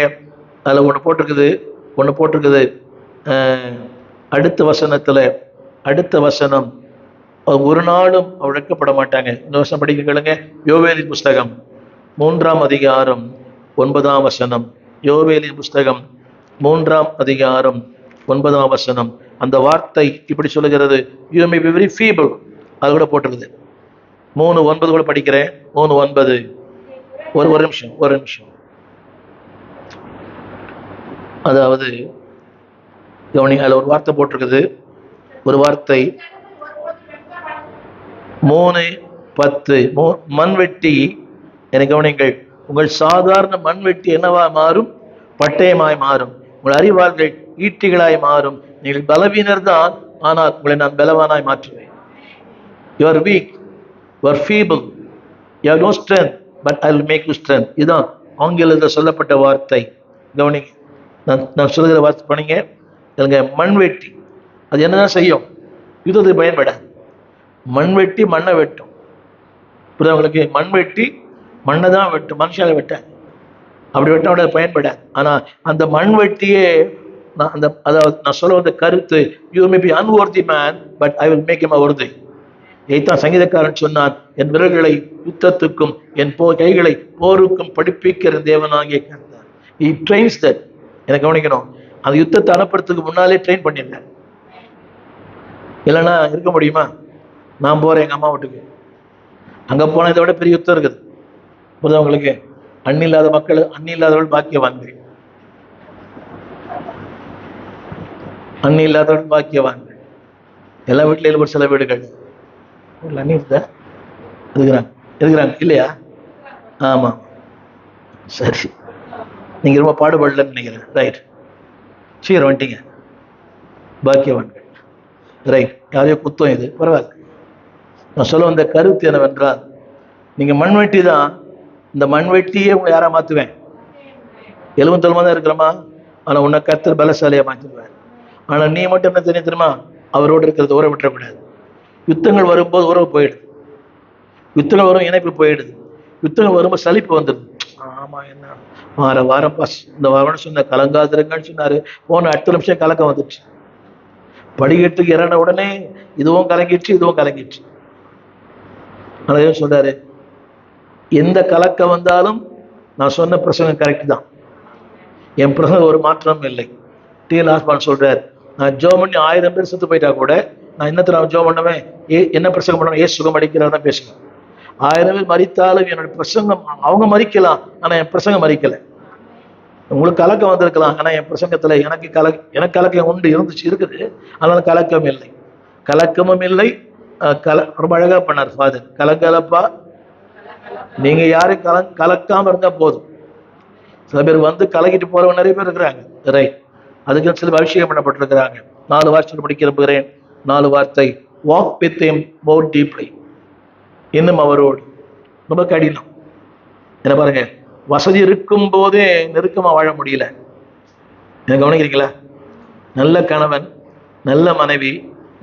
அதில் ஒன்று போட்டிருக்குது அடுத்த வசனம், ஒரு நாளும் உழைக்கப்பட மாட்டாங்க. இந்த வசனம் படிக்க கேளுங்க. யோவேலின் புஸ்தகம் 3ஆம் அதிகாரம் 9ஆம் வசனம். யோவேலின் புஸ்தகம் 3ஆம் அதிகாரம் 9ஆம் வசனம். அந்த வார்த்தை இப்படி சொல்லுகிறது, you may be very feeble. அது கூட போட்டிருக்குது. 3:9 கூட படிக்கிறேன். 3:9. ஒரு நிமிஷம். அதாவது கவனிங்க, அதில் ஒரு வார்த்தை போட்டிருக்குது. ஒரு வார்த்தை 3:10. மண்வெட்டி, எனக்கு கவனிங்கள், உங்கள் சாதாரண மண்வெட்டி என்னவா மாறும்? பட்டயமாய் மாறும். உங்கள் அறிவாள்கள் ஈட்டிகளாய் மாறும். நீங்கள் பலவீனர் தான், ஆனால் உங்களை நான் பலவானாய் மாற்றுவேன். You are weak, you are feeble, you have no strength, but I will make you strength. இதுதான் ஆங்கிலத்தில் சொல்லப்பட்ட வார்த்தை. கவனிங்க, நான் சொல்லுகிற வார்த்தை பண்ணிங்க. மண்வெட்டி அது என்னதான் செய்யும்? யுத்தத்துக்கு பயன்படாது. மண்வெட்டி மண்ணை வெட்டும். புரியுது உங்களுக்கு? மண்வெட்டி மண்ணை தான் வெட்டும், மனுஷால வெட்டாது. அப்படி வெட்ட பயன்படாது. ஆனா அந்த மண்வெட்டியே அதாவது நான் சொல்ல வந்த கருத்து, you may be unworthy man, but I will make him worthy. இதைத்தான் சங்கீதக்காரன் சொன்னான், என் விரல்களை யுத்தத்துக்கும் என் கைகளை போருக்கும் படிப்பிக்கிற தேவனாகிய கர்த்தர். He trains that. எனக்கு கவனிக்கணும், அந்த யுத்தத்தை அனுப்புறதுக்கு முன்னாலே ட்ரெயின் பண்ணிருந்தேன். இல்லைன்னா இருக்க முடியுமா? நான் போறேன் எங்க அம்மா வீட்டுக்கு, அங்க போன இதை விட பெரிய யுத்தம் இருக்குது. புரியுதா உங்களுக்கு? அண்ணி இல்லாத மக்கள், அண்ணி இல்லாதவர்கள் பாக்கியவான்கள், அண்ணி இல்லாதவர்கள் பாக்கியவான்கள். எல்லா வீட்லையும் ஒரு சில வீடுகள் அண்ணி இருக்கிறாங்க இல்லையா? ஆமா, சரி, நீங்க ரொம்ப பாடுபடலன்னு நினைக்கிறேன். ரைட், சீர் வந்துட்டீங்க, பாக்கியவான்கள். ரைட், யாரையோ குத்தம் இது, பரவாயில்ல. நான் சொல்ல வந்த கருத்து என்னவென்றால், நீங்க மண்வெட்டி தான். இந்த மண்வெட்டியே உங்களை யாரா மாத்துவேன்? எலும்பு தலுமா தான் இருக்கிறோமா, ஆனா உன்னை கர்த்தர் பலசாலியா மாத்திடுவேன். ஆனா நீ மட்டும் என்ன தெரியுமா? அவரோடு இருக்கிறது உறவு விட்டுறக்கூடாது. யுத்தங்கள் வரும்போது உறவு போயிடுது, யுத்தங்கள் வரும் இணைப்பு போயிடுது, யுத்தங்கள் வரும்போது சலிப்பு வந்துடுது. ஆமா, என்ன வாரம் பாஸ் இந்த வாரம் சொன்ன கலங்காதிரங்கன்னு சொன்னாரு, போன 8 நிமிஷம் கலக்கம் வந்துடுச்சு. படிக்கட்டுக்கு இறங்கின உடனே இதுவும் கலங்கிடுச்சு, இதுவும் கலங்கிடுச்சு. சொல்றாரு, எந்த கலக்கம் வந்தாலும் நான் சொன்ன பிரசங்கம் கரெக்ட் தான், என் பிரசங்கம் ஒரு மாற்றம் இல்லை. டி.எல். ஆஸ்பான் சொல்றாரு, நான் ஜோம் பண்ணி 1000 பேர் செத்து போயிட்டா கூட நான் என்னத்தை நான் ஜோம் பண்ணுவேன்? என்ன பிரசங்கம் பண்ணுவேன்? ஏசு சுகம் அடிக்கிறார் தான் பேசுவேன். 1000 பேர் மறித்தாலும் என்னோட பிரசங்கம், அவங்க மறிக்கலாம், ஆனா என் பிரசங்கம் மறிக்கல. உங்களுக்கு கலக்கம் வந்திருக்கலாம், ஆனா என் பிரசங்கத்துல எனக்கு கலக்கம் உண்டு, இருந்துச்சு, இருக்குது. அதனால கலக்கம் இல்லை, கலக்கமும் இல்லை. ரொம்ப அழகா பண்ணார் ஃபாதர். கலங்கலப்பா, நீங்க யாரும் கலக்காம இருந்தா போதும். சில பேர் வந்து கலக்கிட்டு போறவங்க நிறைய பேர் இருக்கிறாங்க. ரைட், அதுக்கு சில அபிஷேகம் பண்ணப்பட்டிருக்கிறாங்க. 4 வார்த்தை படிக்க விரும்புகிறேன். 4 வார்த்தை. Walk with him more deeply. இன்னும் அவரோடு. ரொம்ப கடினம். என்ன பாருங்க, வசதி இருக்கும் போதே நெருக்கமா வாழ முடியல. என்ன கவனிக்கிறீங்களா? நல்ல கணவன், நல்ல மனைவி,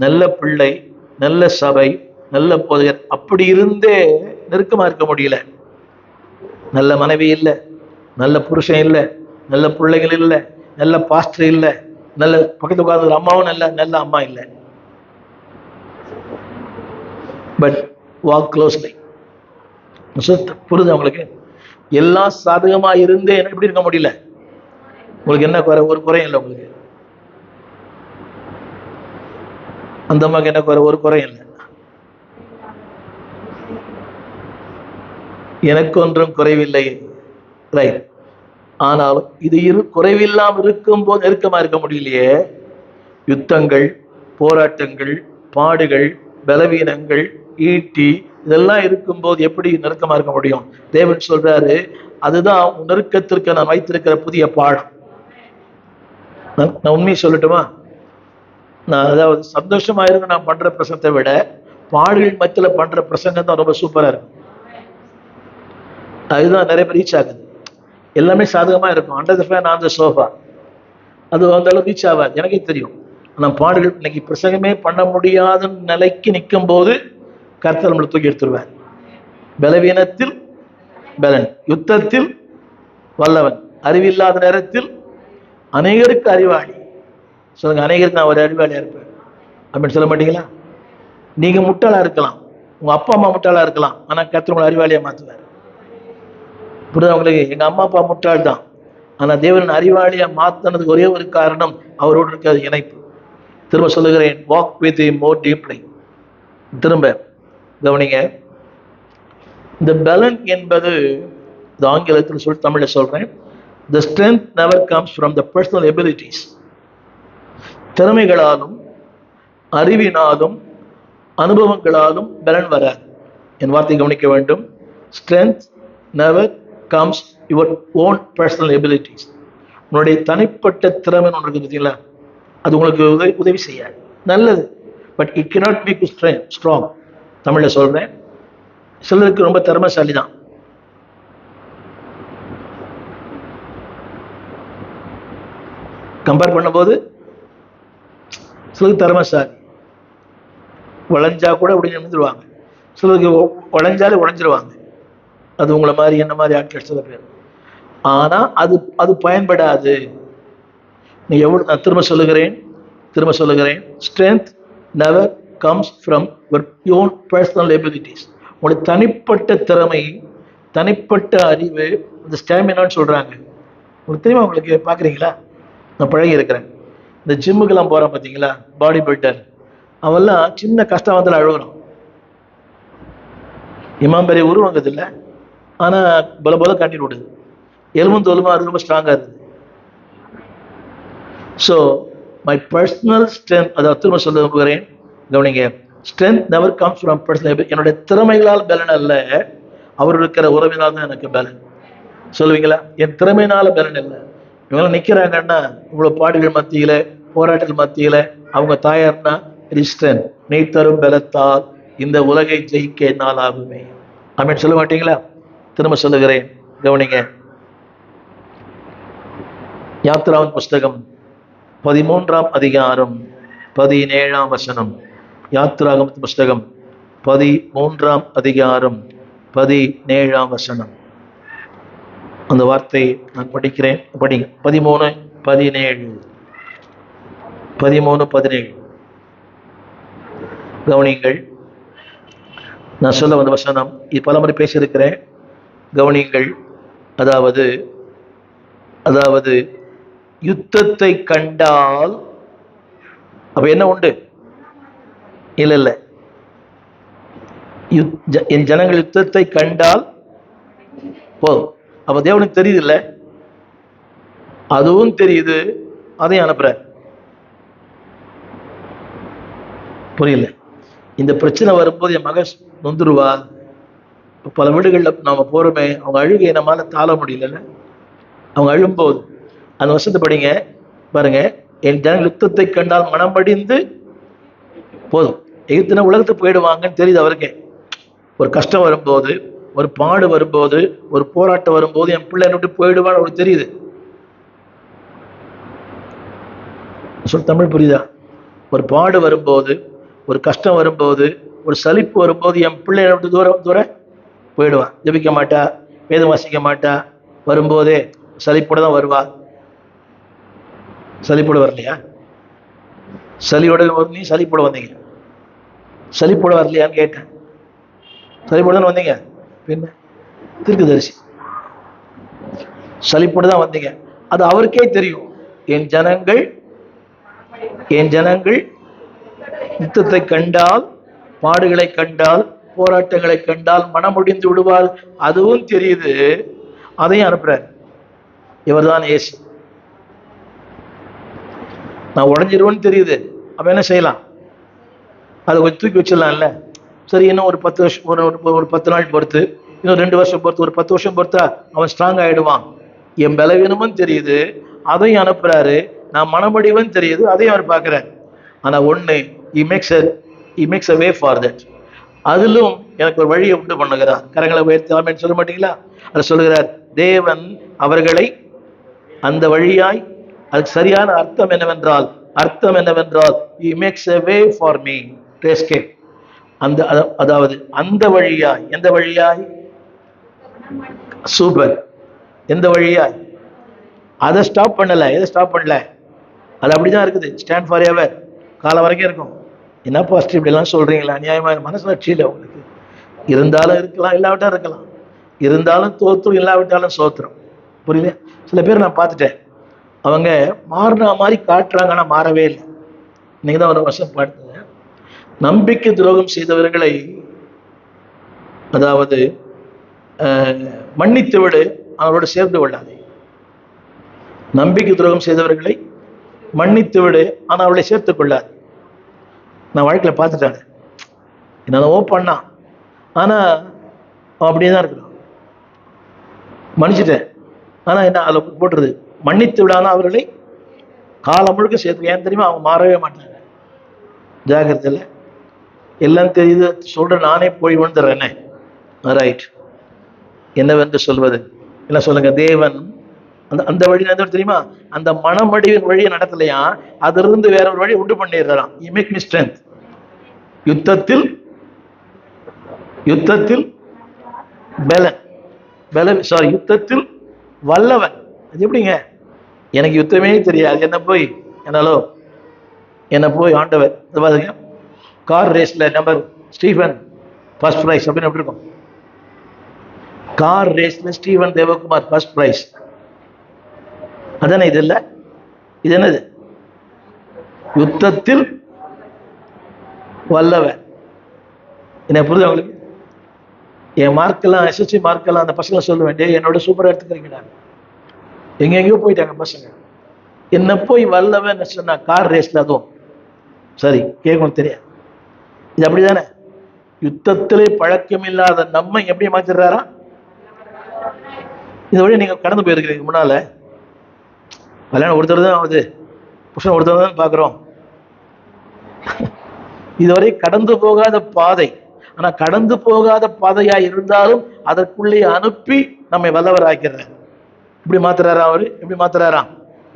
நல்ல பிள்ளை, நல்ல சபை, நல்ல போதகர், அப்படி இருந்தே நெருக்கமா இருக்க முடியல. நல்ல மனைவி இல்லை, நல்ல புருஷன் இல்லை, நல்ல பிள்ளைகள் இல்லை, நல்ல பாஸ்டர் இல்லை, நல்ல பக்கத்து உட்கார்ந்து அம்மாவும் நல்ல அம்மா இல்லை. But walk closely. புரியுது உங்களுக்கு? எல்லாம் சாதகமா இருந்தே எப்படி இருக்க முடியல? உங்களுக்கு என்ன குறை? ஒரு குறையும் இல்லை உங்களுக்கு. அந்த அம்மாக்கு என்ன குறை? ஒரு குறையும் இல்லை. எனக்கு ஒன்றும் குறைவில்லை. ரைட், ஆனாலும் இது குறைவில்லாமல் இருக்கும் போது நெருக்கமா இருக்க முடியலையே. யுத்தங்கள், போராட்டங்கள், பாடுகள், பலவீனங்கள், ஈட்டி, இதெல்லாம் இருக்கும்போது எப்படி நெருக்கமா இருக்க முடியும்? தேவன் சொல்றாரு, அதுதான் நெருக்கத்திற்கு நான் வைத்திருக்கிற புதிய பாடம். நான் உண்மையை சொல்லட்டுமா? நான் அதாவது சந்தோஷமா இருந்து நான் பண்ற பிரசங்கத்தை விட பாடுகள் மத்தியில பண்ற பிரசங்கம் தான் ரொம்ப சூப்பரா இருக்கும். அதுதான் நிறைய பேர் ரீச் ஆகுது. எல்லாமே சாதகமா இருக்கும். Under the fan on the sofa, அது அந்த அளவு ரீச் ஆகாது, எனக்கே தெரியும். ஆனால் பாடுகள் இன்னைக்கு பிரசங்கமே பண்ண முடியாத நிலைக்கு நிற்கும் போது கர்த்தர் நம்மளை தூக்கி எடுத்துருவார். பலவீனத்தில் பலன், யுத்தத்தில் வல்லவன், அறிவில்லாத நேரத்தில் அநேகருக்கு அறிவாளி. சொல்லுங்க, அநேகருக்கு நான் ஒரு அறிவாளியா இருப்பேன் அப்படின்னு சொல்ல மாட்டீங்களா? நீங்க முட்டாளா இருக்கலாம், உங்க அப்பா அம்மா முட்டாளா இருக்கலாம், ஆனா கர்த்தர் உங்களை அறிவாளியா மாத்துவார். புரியுதா உங்களுக்கு? எங்க அம்மா அப்பா முட்டாள் தான், ஆனா தேவன் அறிவாளியா மாத்தினதுக்கு ஒரே ஒரு காரணம் அவரோடு இருக்கிற இணைப்பு. திரும்ப சொல்லுகிறேன், walk with him more deeply. திரும்ப கவனிங்க, இந்த பலன் என்பது ஆங்கிலத்தில் தமிழ்ல சொல்றேன், the strength never comes from the personal abilities. திறமைகளாலும் அறிவினாலும் அனுபவங்களாலும் பலன் வராது. என் வார்த்தை கவனிக்க வேண்டும். strength never comes your own personal abilities. உன்னுடைய தனிப்பட்ட திறமை ஒன்று இருக்கு பார்த்தீங்களா, அது உங்களுக்கு உதவி செய்யாது, நல்லது. But it cannot be strong. தமிழில் சொல்றேன், சிலருக்கு ரொம்ப திறமைசாலி தான். கம்பேர் பண்ணும்போது சிலருக்கு திறமைசாலி, வளைஞ்சா கூட அப்படி நிமிந்துருவாங்க. சிலருக்கு உழைஞ்சாலே உழைஞ்சிருவாங்க. அது உங்களை மாதிரி என்ன மாதிரி ஆட்கள் சில பேர். ஆனா அது பயன்படாது. நீ எவ்வளவு, நான் திரும்ப சொல்லுகிறேன், strength never comes from your own personal abilities. உங்களுடைய தனிப்பட்ட திறமை, தனிப்பட்ட அறிவு, இந்த ஸ்டாமினான்னு சொல்றாங்க. உங்களுக்கு தெரியுமா? உங்களுக்கு பார்க்குறீங்களா? நான் பழகி இருக்கிறேன். இந்த ஜிம்முக்கெல்லாம் போகிறேன் பார்த்தீங்களா, பாடி பில்டர், அவெல்லாம் சின்ன கஷ்டம் வந்து அழுகுறான். இமாம் பெரிய உருவாங்கிறது இல்லை, ஆனால் பல கண்ணீர் விடுது. எலும்பும் தோலுமா அது ரொம்ப ஸ்ட்ராங்காக இருக்குது. ஸோ மை பர்சனல் ஸ்ட்ரென்த், அதாவது திரும்ப சொல்ல விரும்புகிறேன், கவனிங்க, strength never comes from personal. என்னுடைய திறமைகளால் பலன் அல்ல, அவர் இருக்கிற உறவினால் தான் எனக்கு பலன். சொல்லுவீங்களா? என் திறமையினால பலன் இல்லை. இவங்களாம் நிற்கிறாங்கன்னா இவ்வளோ பாடுகள் மத்தியில், போராட்டங்கள் மத்தியில் அவங்க தாயார்னா ஸ்ட்ரென்த், நீ தரும் பலத்தால் இந்த உலகை ஜெயிக்க நாள் ஆகுமே. ஆமீன் சொல்ல மாட்டீங்களா? திரும்ப சொல்லுகிறேன், கவனிங்க. யாத்ராவின் புஸ்தகம் 13ஆம் அதிகாரம் 17ஆம் வசனம். யாத்ராகம புஸ்தகம் 13ஆம் அதிகாரம் 17ஆம் வசனம். அந்த வார்த்தையை நான் படிக்கிறேன், படிங்க. 13:17 கவனிங்கள். நான் சொல்ல வந்த வசனம் பல முறை பேசியிருக்கிறேன், கவனிங்கள். அதாவது யுத்தத்தை கண்டால் அப்ப என்ன உண்டு? இல்ல, என் ஜனங்கள் யுத்தத்தை கண்டால் போதும். அப்ப தேவனுக்கு தெரியுது இல்ல, அதுவும் தெரியுது, அதையும் அனுப்புற. புரியல? இந்த பிரச்சனை வரும்போது என் மகன் நொந்துருவா. பல வீடுகளில் நாம போறோமே, அவங்க அழுகை நம்மால தாழ முடியல. அவங்க அழும்போது அந்த வசனத்தை படிங்க பாருங்க. என் ஜனங்கள் யுத்தத்தை கண்டால் மனம் படிந்து போதும். எகிப்தின உலகத்துக்கு போயிடுவாங்கன்னு தெரியுது அவருக்கே. ஒரு கஷ்டம் வரும்போது, ஒரு பாடு வரும்போது, ஒரு போராட்டம் வரும்போது என் பிள்ளை விட்டு போயிடுவான்னு அவருக்கு தெரியுது. சொல் தமிழ் புரியுதா? ஒரு பாடு வரும்போது, ஒரு கஷ்டம் வரும்போது, ஒரு சலிப்பு வரும்போது என் பிள்ளை விட்டு தூர போயிடுவான். ஜபிக்க மாட்டா, வேதம் வாசிக்க மாட்டா, வரும்போதே சலிப்போட தான் வருவா. சலிப்போட வரலையா? சலியோட நீ சலிப்போட வந்தீங்க, சலிப்போட வரலையான்னு கேட்டேன். சலிப்போட தானே வந்தீங்க, பின்ன தீர்க்கதரிசி சலிப்போட தான் வந்தீங்க. அது அவருக்கே தெரியும். என் ஜனங்கள் யுத்தத்தை கண்டால், பாடுகளை கண்டால், போராட்டங்களை கண்டால் மனமுடிந்து விடுவார். அதுவும் தெரியுது, அதையும் அனுப்புறார். இவர்தான் இயேசு. நான் உடஞ்சிருவேன்னு தெரியுது, அவன் என்ன செய்யலாம்? அதை கொஞ்சம் தூக்கி வச்சிடலாம்ல. சரி, இன்னும் ஒரு 10 வருஷம், ஒரு 10 நாள் பொறுத்து, இன்னும் 2 வருஷம் பொறுத்து, ஒரு 10 வருஷம் பொறுத்தா அவன் ஸ்ட்ராங் ஆயிடுவான். என் பலவீனமும் தெரியுது, அதையும் அனுப்புறாரு. நான் மனமடிவன் தெரியுது, அதையும் அவர் பார்க்கிறார். ஆனா ஒண்ணு, he makes a way for that. அதிலும் எனக்கு ஒரு வழியை உண்டு பண்ணுகிறார். கரங்களை உயர்த்தி ஆமென் சொல்ல மாட்டீங்களா? அதை சொல்லுகிறார், தேவன் அவர்களை அந்த வழியாய், அதுக்கு சரியான அர்த்தம் என்னவென்றால் he makes a way for me to escape. அதாவது அந்த வழியாய், எந்த வழியாய்? சூப்பர். எந்த வழியாய்? அதை ஸ்டாப் பண்ணல. எதை ஸ்டாப் பண்ணல? அது அப்படிதான் இருக்குது. ஸ்டாண்ட் ஃபார் எவர், காலம் வரைக்கும் இருக்கும். என்ன பாஸ்டர் இப்படி எல்லாம் சொல்றீங்களா? அநியாயமாக மனசாட்சியில் உங்களுக்கு இருந்தாலும் இருக்கலாம், இல்லாவிட்டாலும் இருக்கலாம். இருந்தாலும் தோத்துரும், இல்லாவிட்டாலும் சோத்துரும். புரியல? சில பேர் நான் பார்த்துட்டேன், அவங்க மாறின மாதிரி காட்டுறாங்க, ஆனால் மாறவே இல்லை. இன்னைக்கு தான் ஒரு வருஷம் பார்த்தேன், நம்பிக்கை துரோகம் செய்தவர்களை, அதாவது மன்னித்து விடு, அவரோடு சேர்ந்து கொள்ளாதே. நம்பிக்கை துரோகம் செய்தவர்களை மன்னித்து விடு, ஆனால் அவளை சேர்த்துக் கொள்ளாது. நான் வாழ்க்கையில் பார்த்துட்டாங்க, என்னென்னவோ பண்ணான், ஆனா அவன் அப்படியே தான் இருக்கிறான். மன்னிச்சிட்டேன், ஆனா என்ன அதில் போட்டுருது, மன்னித்து விடாம அவர்களை காலம் முழுக்க சேர்த்து. ஏன் தெரியுமா? அவங்க மாறவே மாட்டாங்க. ஜாகிரதையில் எல்லாம் தெரியுது சொல்ற நானே போய் விழுந்துடுறேனே. ரைட், என்னவென்று சொல்வது? என்ன சொல்லுங்க? தேவன் அந்த அந்த வழி தெரியுமா? அந்த மனமடிவின் வழியை நடத்தலையா, அதிலிருந்து வேற ஒரு வழி உண்டு பண்ணிடுறான். You make me strength. யுத்தத்தில் யுத்தத்தில் யுத்தத்தில் வல்லவன். அது எப்படிங்க? எனக்கு யுத்தமே தெரியாது, என்ன போய் ஆண்டவர் பாருங்க, கார் ரேஸ்ல நம்பர் ஸ்டீவன் ஃபர்ஸ்ட் பிரைஸ் அப்படின்னு எப்படி இருக்கும்? கார் ரேஸ்ல ஸ்டீவன் தேவகுமார் ஃபர்ஸ்ட் பிரைஸ். அதானே? இது இல்லை, இது என்னது? யுத்தத்தில் வல்லவன். என்ன புரியுது உங்களுக்கு? என் மார்க்கெல்லாம், எஸ்எஸ்சி மார்க்கெல்லாம் அந்த பசங்க சொல்லுவேன், என்னோட சூப்பராக எடுத்துக்கிறீங்கடா. எங்கெங்கயோ போயிட்டாங்க பசங்க. என்ன போய் வல்லவன் சொன்னா கார் ரேஸ்ல, அதுவும் சரி கேட்கணும் தெரியாது. இது அப்படிதானே? யுத்தத்திலே பழக்கம் இல்லாத நம்ம எப்படி மாத்திடுறாரா? இந்த வழி நீங்க கடந்து போயிருக்கிறீங்க. முன்னால கல்யாணம் ஒருத்தர் தான் ஆகுது, புருஷன் ஒருத்தர் தான் பார்க்குறோம். இதுவரை கடந்து போகாத பாதை. ஆனா கடந்து போகாத பாதையா இருந்தாலும் அதற்குள்ளே அனுப்பி நம்மை வல்லவராக்கிறார். இப்படி மாத்துறாரா அவரு? எப்படி மாத்துறாரா?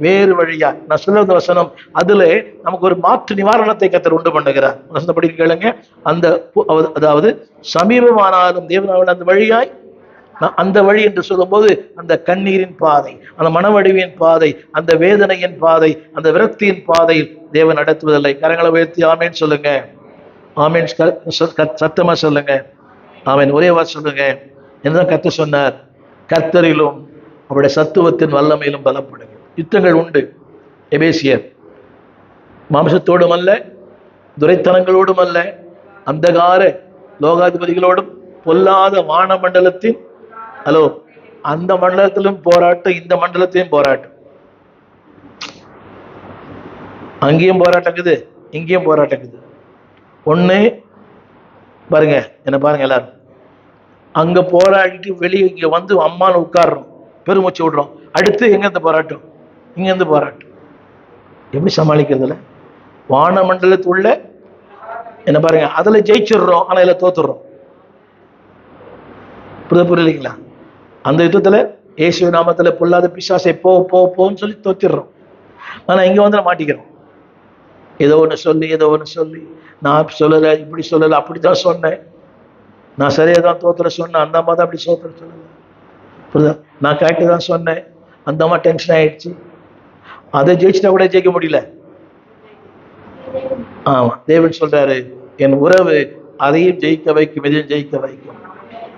வேறு வழியா. நான் சொல்ல வசனம், அதுல நமக்கு ஒரு மாற்று நிவாரணத்தை கர்த்தர் உண்டு பண்ணுகிறார். வசனப்படி கேளுங்க. அந்த அதாவது சமீபமானாலும் தேவன் அந்த வழியாய், அந்த வழி என்று சொல்லும் போது அந்த கண்ணீரின் பாதை, அந்த மனவடிவின் பாதை, அந்த வேதனையின் பாதை, அந்த விரக்தியின் பாதையில் தேவன் நடத்துவதில்லை. கரங்களை உயர்த்தி ஆமேன் சொல்லுங்க. ஆமேன் சத்தமா சொல்லுங்க. ஆமேன் ஒரே வார்த்தை சொல்லுங்க. என்னதான் கர்த்தர் சொன்னார்? கர்த்தரிலும் அவருடைய சத்துவத்தின் வல்லமையிலும் பலப்படுங்க. யுத்தங்கள் உண்டு. எபேசியர் மாம்சத்தோடும் அல்ல, துரைத்தனங்களோடும் அல்ல, அந்தகார லோகாதிபதிகளோடும் பொல்லாத வான மண்டலத்தின் அந்த மண்டலத்திலும் போராட்டம், இந்த மண்டலத்திலும் போராட்டம். அங்கேயும் போராட்டம் இருக்குது, இங்கேயும் போராட்டம் இருக்குது. ஒண்ணு பாருங்க, என்ன பாருங்க எல்லாரும், அங்க போராடிட்டு வெளியே இங்க வந்து அம்மான்னு உட்கார்றோம், பெருமூச்சு விடுறோம். அடுத்து எங்க இருந்து போராட்டம், இங்க இருந்து போராட்டம். எப்படி சமாளிக்கிறதுல? வான மண்டலத்துள்ள என்ன பாருங்க, அதுல ஜெயிச்சிடுறோம், ஆனா இதுல தோத்துடுறோம். புரியலைங்களா? அந்த யுத்தத்துல இயேசு நாமத்துல பொல்லாத பிசாசை போன்னு சொல்லி தோத்திடுறோம். ஆனா இங்க வந்து மாட்டிக்கிறோம். ஏதோ ஒண்ணு சொல்லி நான் சொல்லல, இப்படி சொல்லல, அப்படித்தான் சொன்னேன், நான் சரியா தான் தோத்துல சொன்னேன், அந்த அம்மா தான் அப்படி சோத்துல சொல்லல. புரியுதா? நான் கரெக்டு தான் சொன்னேன், அந்த அம்மா டென்ஷன் ஆயிடுச்சு. அதை ஜெயிச்சுட்டா கூட ஜெயிக்க முடியல. ஆமா, தேவன் சொல்றாரு, என் உறவு அதையும் ஜெயிக்க வைக்கும், இதையும் ஜெயிக்க வைக்கும்.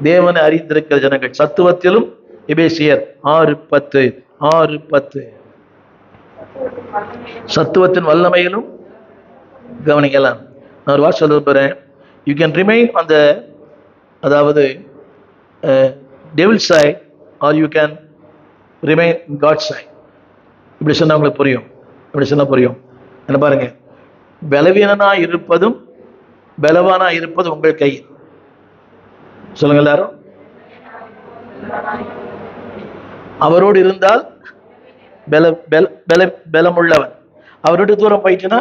தேவனை அறிந்திருக்கிற ஜனங்கள் சத்துவத்திலும். எபேசியர் 6:10 சத்துவத்தின் வல்லமையிலும் கவனிக்கலாம். நான் ஒரு வார்த்தை சொல்ல போறேன். யூ கேன் ரிமைன் அந்த, அதாவது devil side, are you can remain in God side. இப்படி சொன்னா உங்களுக்கு புரியும். இப்படி சொன்னா புரியும். என்ன பாருங்க, பலவீனனா இருப்பதும் பலவானா இருப்பதும் உங்கள் கையில். சொல்லுங்க எல்லாரும். அவரோடு இருந்தால் பலமுள்ளவன், அவரோடு தூரம் போயிட்டுனா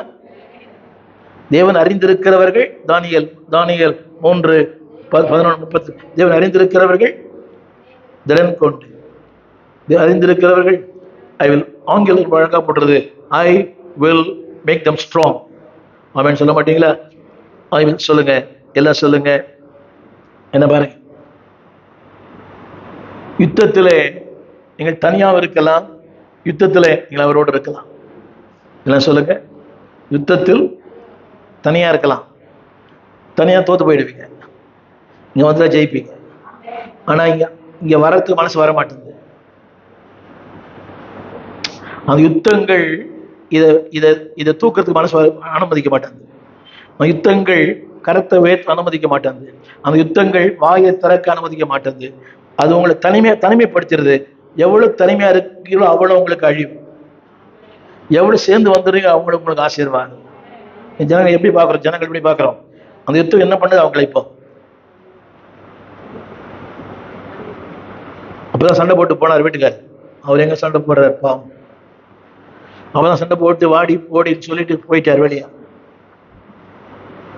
தேவன் அறிந்திருக்கிறவர்கள். தானியேல் 3:11-30. தேவன் அறிந்திருக்கிறவர்கள் திறன் கொண்டு, அறிந்திருக்கிறவர்கள் ஐ வில், ஆங்கிலம் வழங்கப்படுறது I will make them strong. அவன் சொல்ல மாட்டீங்களா? ஐ வில் சொல்லுங்க, எல்லாம் சொல்லுங்க. என்ன பாருங்க, யுத்தத்திலே நீங்கள் தனியாக இருக்கலாம், யுத்தத்திலே நீங்கள் அவரோடு இருக்கலாம். எல்லாம் சொல்லுங்க. யுத்தத்தில் தனியா இருக்கலாம், தனியா தோத்து போயிடுவீங்க, இங்க வந்து ஜெயிப்பீங்க. ஆனா இங்க வரத்துக்கு மனசு வர மாட்டேங்குது. அந்த யுத்தங்கள் இதை தூக்கிறதுக்கு மனசு அனுமதிக்க மாட்டேங்குது. அந்த யுத்தங்கள் கரத்தை உயர்த்த அனுமதிக்க மாட்டேங்குது. அந்த யுத்தங்கள் வாயை திறக்க அனுமதிக்க மாட்டேங்குது. அது உங்களை தனிமைப்படுத்திடுது. எவ்வளவு தனிமையா இருக்கீங்களோ அவ்வளவு உங்களுக்கு அழிவு. எவ்வளவு சேர்ந்து வந்துடுறீங்க அவங்களுக்கு உங்களுக்கு ஆசீர்வாதம். ஜனங்கள் எப்படி பாக்குறோம்? ஜனங்கள் எப்படி பாக்குறோம்? அந்த யுத்தம் என்ன பண்ணுது அவங்களை? இப்போ அப்பதான் சண்டை போட்டு போனார் வீட்டுக்காரர். அவர் எங்க சண்டை போடுறாரு பாவம். அவதான் சண்டை போட்டு வாடி ஓடின்னு சொல்லிட்டு போயிட்டார் வெளியா.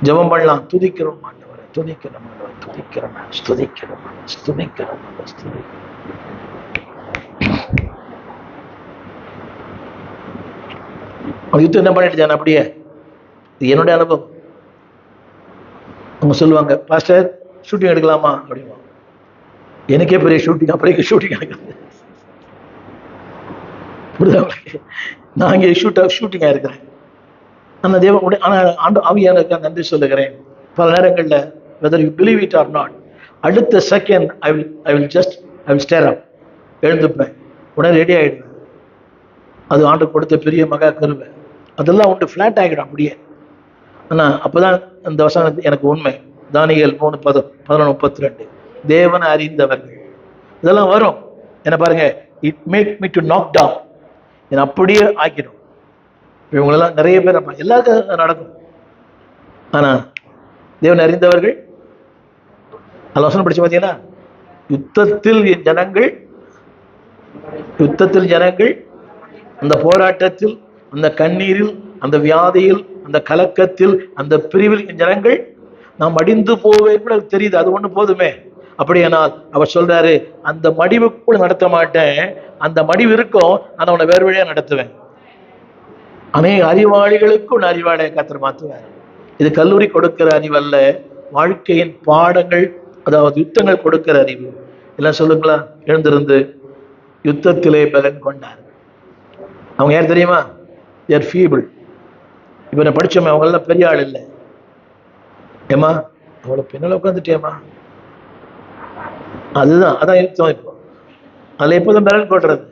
ஜெபம் பண்ணலாம். துதிக்கிறோம் ஆண்டவரை, துதிக்கிறோம் ஆண்டவரை, துதிக்கிறோம், ஸ்துதிக்கிறோம், ஸ்துதிக்கிறோம், ஸ்துதிக்கிறோம். யுத்தம் என்ன பண்ணிட்டு அப்படியே என்னுடைய அனுபவம். அவங்க சொல்லுவாங்க, பாஸ்டர் ஷூட்டிங் எடுக்கலாமா அப்படிமா. எனக்கே பெரிய ஷூட்டிங், அப்புறம் ஷூட்டிங் எடுக்கிறது புரியுதா உங்களுக்கு? நான் இங்கே ஷூட்டிங்காக இருக்கிறேன். அந்த தேவன் ஆனால் ஆவியானவருக்கு நன்றி சொல்லுகிறேன். பல நேரங்களில் whether you believe it or not, அடுத்த செகண்ட் ஐ வில் ஸ்டேர் அப், எழுந்துப்பேன், உடனே ரெடி ஆகிடுவேன். அது ஆண்டு கொடுத்த பெரிய மகா கருவை. அதெல்லாம் உண்டு ஃப்ளாட் ஆகிடும் அப்படியே. ஆனால் அப்போதான் இந்த வசனம் எனக்கு உண்மை. தானியேல் 3:11-32 தேவனை அறிந்தவர்கள், இதெல்லாம் வரும். என்ன பாருங்க, it make me to knock down, என்னை அப்படியே ஆக்கிடும். இவங்களெல்லாம் நிறைய பேர் எல்லாருக்கும் நடக்கும். ஆனா தேவனை அறிந்தவர்கள் அந்த வசனம் படிச்சு பார்த்தீங்கன்னா, யுத்தத்தில் ஜனங்கள் அந்த போராட்டத்தில், அந்த கண்ணீரில், அந்த வியாதியில், அந்த கலக்கத்தில், அந்த பிரிவில் ஜனங்கள் நாம் மடிந்து போவே கூட தெரியுது. அது ஒண்ணு போதுமே. அப்படியானால் அவர் சொல்றாரு, அந்த மடிவுக்குள்ள நடத்த மாட்டேன், அந்த மடிவு இருக்கும், நான் அவனை வேறு வழியா நடத்துவேன். அநேக அறிவாளிகளுக்கும் அறிவாளியை கர்த்தர் மாற்றுவார். இது கல்லூரி கொடுக்கிற அறிவு அல்ல, வாழ்க்கையின் பாடங்கள், அதாவது யுத்தங்கள் கொடுக்கிற அறிவு. எல்லாம் சொல்லுங்களா? எழுந்திருந்து யுத்தத்திலே பலன் கொண்டார். அவங்க யார் தெரியுமா? தேர் ஃபீபிள். இப்போ நான் படிச்சோமே, அவங்க எல்லாம் பெரிய ஆள் இல்லை. ஏமா அவ்வளோ பின்னால் உட்காந்துட்டேம்மா, அதான் யுத்தம். இப்போ அதில் எப்போதும் பலன் கொள்றது.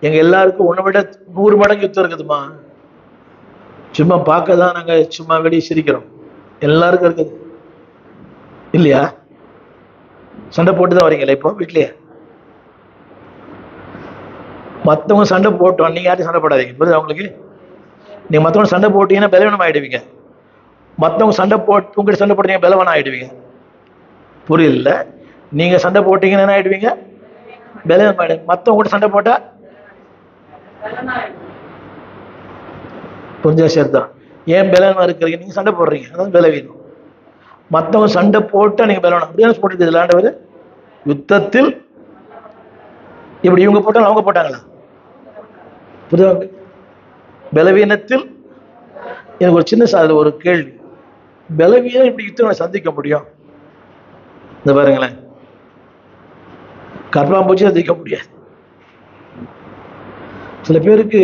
எங்க எல்லாருக்கும் உன்னை விட 100 மடங்கு யுத்தம் இருக்குதுமா. சும்மா பார்க்க தான் நாங்கள் சும்மா வெளியே சிரிக்கிறோம். எல்லாருக்கும் இருக்குது இல்லையா? சண்டை போட்டு தான் வரீங்களா இப்போ வீட்லயே? மற்றவங்க சண்டை போட்டோம், நீங்க யாரும் சண்டை போடாதீங்க, புரியுது அவங்களுக்கு? நீங்க மற்றவங்க சண்டை போட்டீங்கன்னா பலவீனம் ஆயிடுவீங்க. மற்றவங்க சண்டை போட்டு உங்ககிட்ட சண்டை போட்டீங்க பலவீனம் ஆயிடுவீங்க. புரியல? நீங்க சண்டை போட்டீங்கன்னா என்ன ஆயிடுவீங்க? பலவீனம் ஆயிடுவீங்க. மற்றவங்க கூட சண்டை போட்டா கொஞ்சம் சேர்த்தான். ஏன் பலவீனமா இருக்கிறீங்க? நீங்க சண்டை போடுறீங்க, அதான் பலவீனம். மற்றவங்க சண்டை போட்டா நீங்க பலவீனம். அப்படியே போட்டு விளையாண்டவர் யுத்தத்தில் இப்படி இவங்க போட்டாலும் அவங்க போட்டாங்களா? புரியுதா? பலவீனத்தில் எனக்கு ஒரு சின்ன ஒரு கேள்வி, பலவீனம் இப்படி யுத்தம் சந்திக்க முடியும்? இந்த பாருங்களேன், கர்ப்பாம்பூச்சி சந்திக்க முடியாது. சில பேருக்கு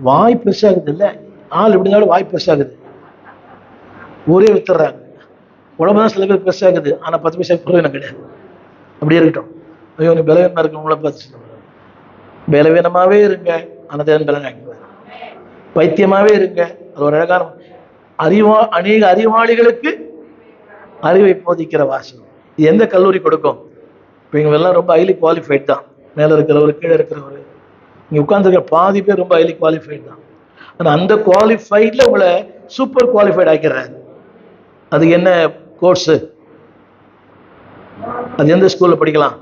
வாய் பெருசாகுது இல்லை, ஆள் எப்படி இருந்தாலும் வாய் பெருசாகுது, ஊரே வித்துறாங்க. உடம்புதான் சில பேர் பெருசாகுது, ஆனா 10 பைசா பிரயோஜனம் கிடையாது. அப்படியே இருக்கட்டும். ஐயோ நீ பலவீனமா இருக்கவங்கள பார்த்து சொல்லுவாங்க. பலவீனமாவே இருங்க, ஆனா தேவன் பலன் ஆகிடுவார். பைத்தியமாவே இருங்க, அது ஒரு அழகான அநேக அறிவாளிகளுக்கு அறிவை போதிக்கிற வாசகம். இது எந்த கல்லூரி கொடுக்கும்? இப்போ இவங்க எல்லாம் ரொம்ப ஹைலி குவாலிஃபைட் தான். மேலே இருக்கிறவர், கீழே இருக்கிறவர், இங்கே உட்காந்துருக்கிற பாதி பேர் ரொம்ப ஹைலி குவாலிஃபைட் தான். ஆனால் அந்த குவாலிஃபைட்ல உங்களை சூப்பர் குவாலிஃபைட் ஆக்கிறாரு. அது என்ன கோர்ஸு? அது எந்த ஸ்கூல்ல படிக்கலாம்?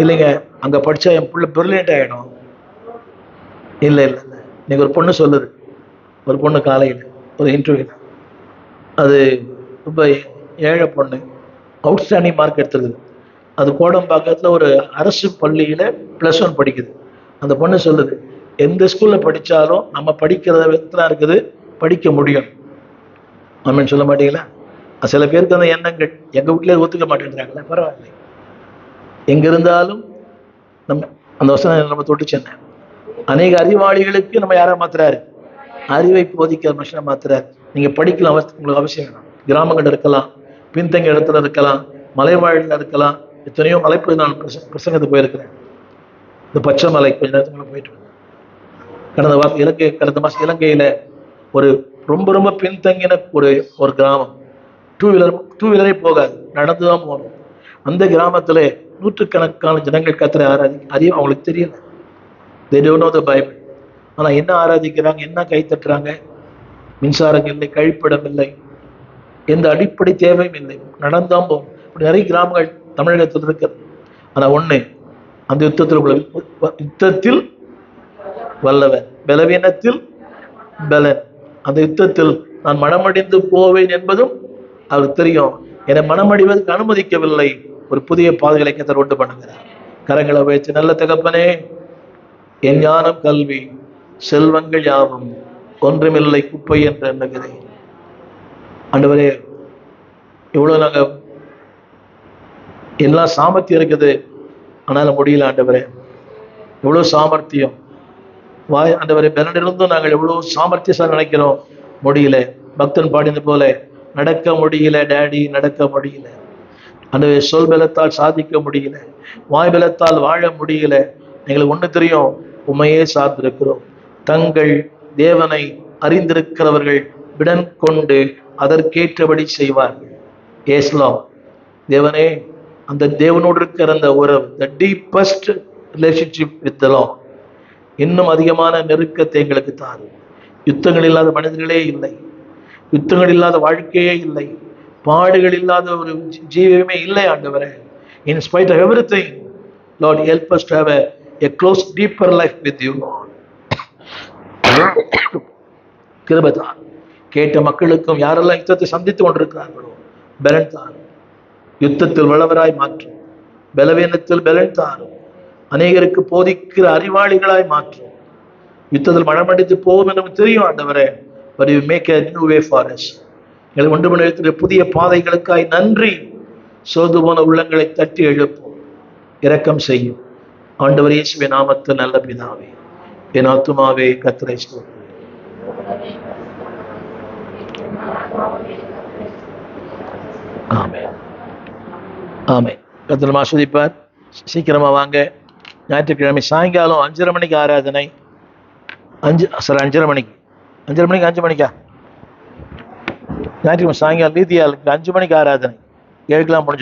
இல்லைங்க, அங்க படிச்சா என் பிள்ளை பிரில்லியன்ட் ஆகிடும். இல்லை இல்லை இல்லை, இன்னைக்கு ஒரு பொண்ணு சொல்லுது, ஒரு பொண்ணு காலையில் ஒரு இன்டர்வியூ, அது ரொம்ப ஏழை பொண்ணு, அவுட்ஸ்டாண்டிங் மார்க் எடுத்துருக்குது. அது கோடம்பாக்கத்தில் ஒரு அரசு பள்ளியில் +1 படிக்குது. அந்த பொண்ணு சொல்லுது, எந்த ஸ்கூலில் படித்தாலும் நம்ம படிக்கிற விதத்தில் இருக்குது, படிக்க முடியும். ஆமான்னு சொல்ல மாட்டீங்களா? சில பேருக்கு அந்த எண்ணங்கள் எங்கள் வீட்டிலே ஒத்துக்க மாட்டேன்றாங்களே, பரவாயில்லை. எங்கே இருந்தாலும் நம்ம அந்த வசனம் நம்ம தொட்டு சென்ன அநேக அறிவாளிகளுக்கு நம்ம யாரை மாத்துறாரு? அறிவை போதிக்கிற மனுஷனை மாத்துறாரு. நீங்கள் படிக்கலாம், உங்களுக்கு அவசியம் வேணும். கிராமங்கள் இருக்கலாம், பின்தங்கிய இடத்துல இருக்கலாம், மலைவாழில் இருக்கலாம். எத்தனையோ மலைப்பகுதி நான் பிரசங்கத்துக்கு போயிருக்கிறேன். இந்த பச்சை மலை கொஞ்ச நேரத்துக்கு போயிட்டு வந்தேன். கடந்த மாதம் இலங்கையில் ஒரு ரொம்ப ரொம்ப பின்தங்கின ஒரு கிராமம். டூ வீலரே போகாது, நடந்துதான் போகணும். அந்த கிராமத்தில் நூற்றுக்கணக்கான ஜனங்கள் கர்த்தரை அறிய அவங்களுக்கு தெரியல. They don't know the Bible. ஆனால் என்ன ஆராதிக்கிறாங்க, என்ன கை தட்டுறாங்க? மின்சாரம் இல்லை, கழிப்பிடம் இல்லை, எந்த அடிப்படை தேவையும் இல்லை, நடந்தான் போகும். இப்படி நிறைய கிராமங்கள் தமிழகத்தில் இருக்கிறது. ஆனால் ஒன்று, அந்த யுத்தத்தில் வல்லவன், பலவீனத்தில் பலன். அந்த யுத்தத்தில் நான் மனமடிந்து போவேன் என்பதும் அவருக்கு தெரியும். என்னை மனமடிவதற்கு அனுமதிக்கவில்லை. ஒரு புதிய பாதைகளை கர்த்தர் உண்டு பண்ணுகிறார். கரங்களை வைத்து, நல்ல தகப்பனே, என் ஞானம் கல்வி செல்வங்கள் யாவும் ஒன்றுமில்லை குப்பை என்று எண்ணுகிறேன். ஆண்டவரே, இவ்வளவு நாங்க எல்லாம் சாமர்த்தியம் இருக்குது, ஆனாலும் முடியல ஆண்டவரே. எவ்வளவு சாமர்த்தியம் ஆண்டவரே, பலனிருந்தும் நாங்கள் எவ்வளவு சாமர்த்தியசாலி நினைக்கிறோம், முடியல. பக்தன் பாடினது போல, நடக்க முடியல டேடி, நடக்க முடியல ஆண்டவரே. சொல் பலத்தால் சாதிக்க முடியல, வாய் பலத்தால் வாழ முடியல. எங்களுக்கு ஒண்ணு தெரியும், உண்மையே சார்ந்திருக்கிறோம். தங்கள் தேவனை அறிந்திருக்கிறவர்கள் விடன் கொண்டு அதற்கேற்றபடி செய்வார்கள். ஏஸ்லாம் தேவனே, அந்த தேவனோடு இருக்கிற அந்த உறவு, the deepest relationship with the Lord, இன்னும் அதிகமான நெருக்கத்தை எங்களுக்கு தாரும். யுத்தங்கள் இல்லாத மனிதர்களே இல்லை, யுத்தங்கள் இல்லாத வாழ்க்கையே இல்லை, பாடுகள் இல்லாத ஒரு ஜீவமே இல்லை ஆண்டவரே. In spite of everything, Lord, help us to have a close, deeper life with you, Lord. கிருபைதான். கேட்ட மக்களுக்கும் யாரெல்லாம் யுத்தத்தை சந்தித்துக் கொண்டிருக்கிறார்களோ பலன் தாரும். யுத்தத்தில் வல்லவராய் மாற்றும், பலவீனத்தில் பலன் தாரும். அநேகருக்கு போதிக்கிற அறிவாளிகளாய் மாற்றும். யுத்தத்தில் மனமடித்து போகும் என்று தெரியும் ஆண்டவரே. But you make a new way for us. எங்கள் ஒன்று மணி புதிய பாதைகளுக்காய் நன்றி. சோர்ந்து போன உள்ளங்களை தட்டி எழுப்பும், இரக்கம் செய்யும். ஆண்டவர் இயேசுவின் நாமத்தில் நல்ல பிதாவே. என் ஆத்துமாவே கர்த்தரை ஸ்தோத்திரி. ஆமென், ஆமென். கர்த்தர் ஆசீர்வதிப்பார். சீக்கிரமா வாங்க. ஞாயிற்றுக்கிழமை சாயங்காலம் 5:30 மணிக்கு ஆராதனை. 5:30 மணிக்கு 5 மணிக்கா ஞாயிற்றுக்கிழமை சாயங்காலம் நீதியாளுக்கு 5 மணிக்கு ஆராதனை. 7 முடிஞ்சிடும்.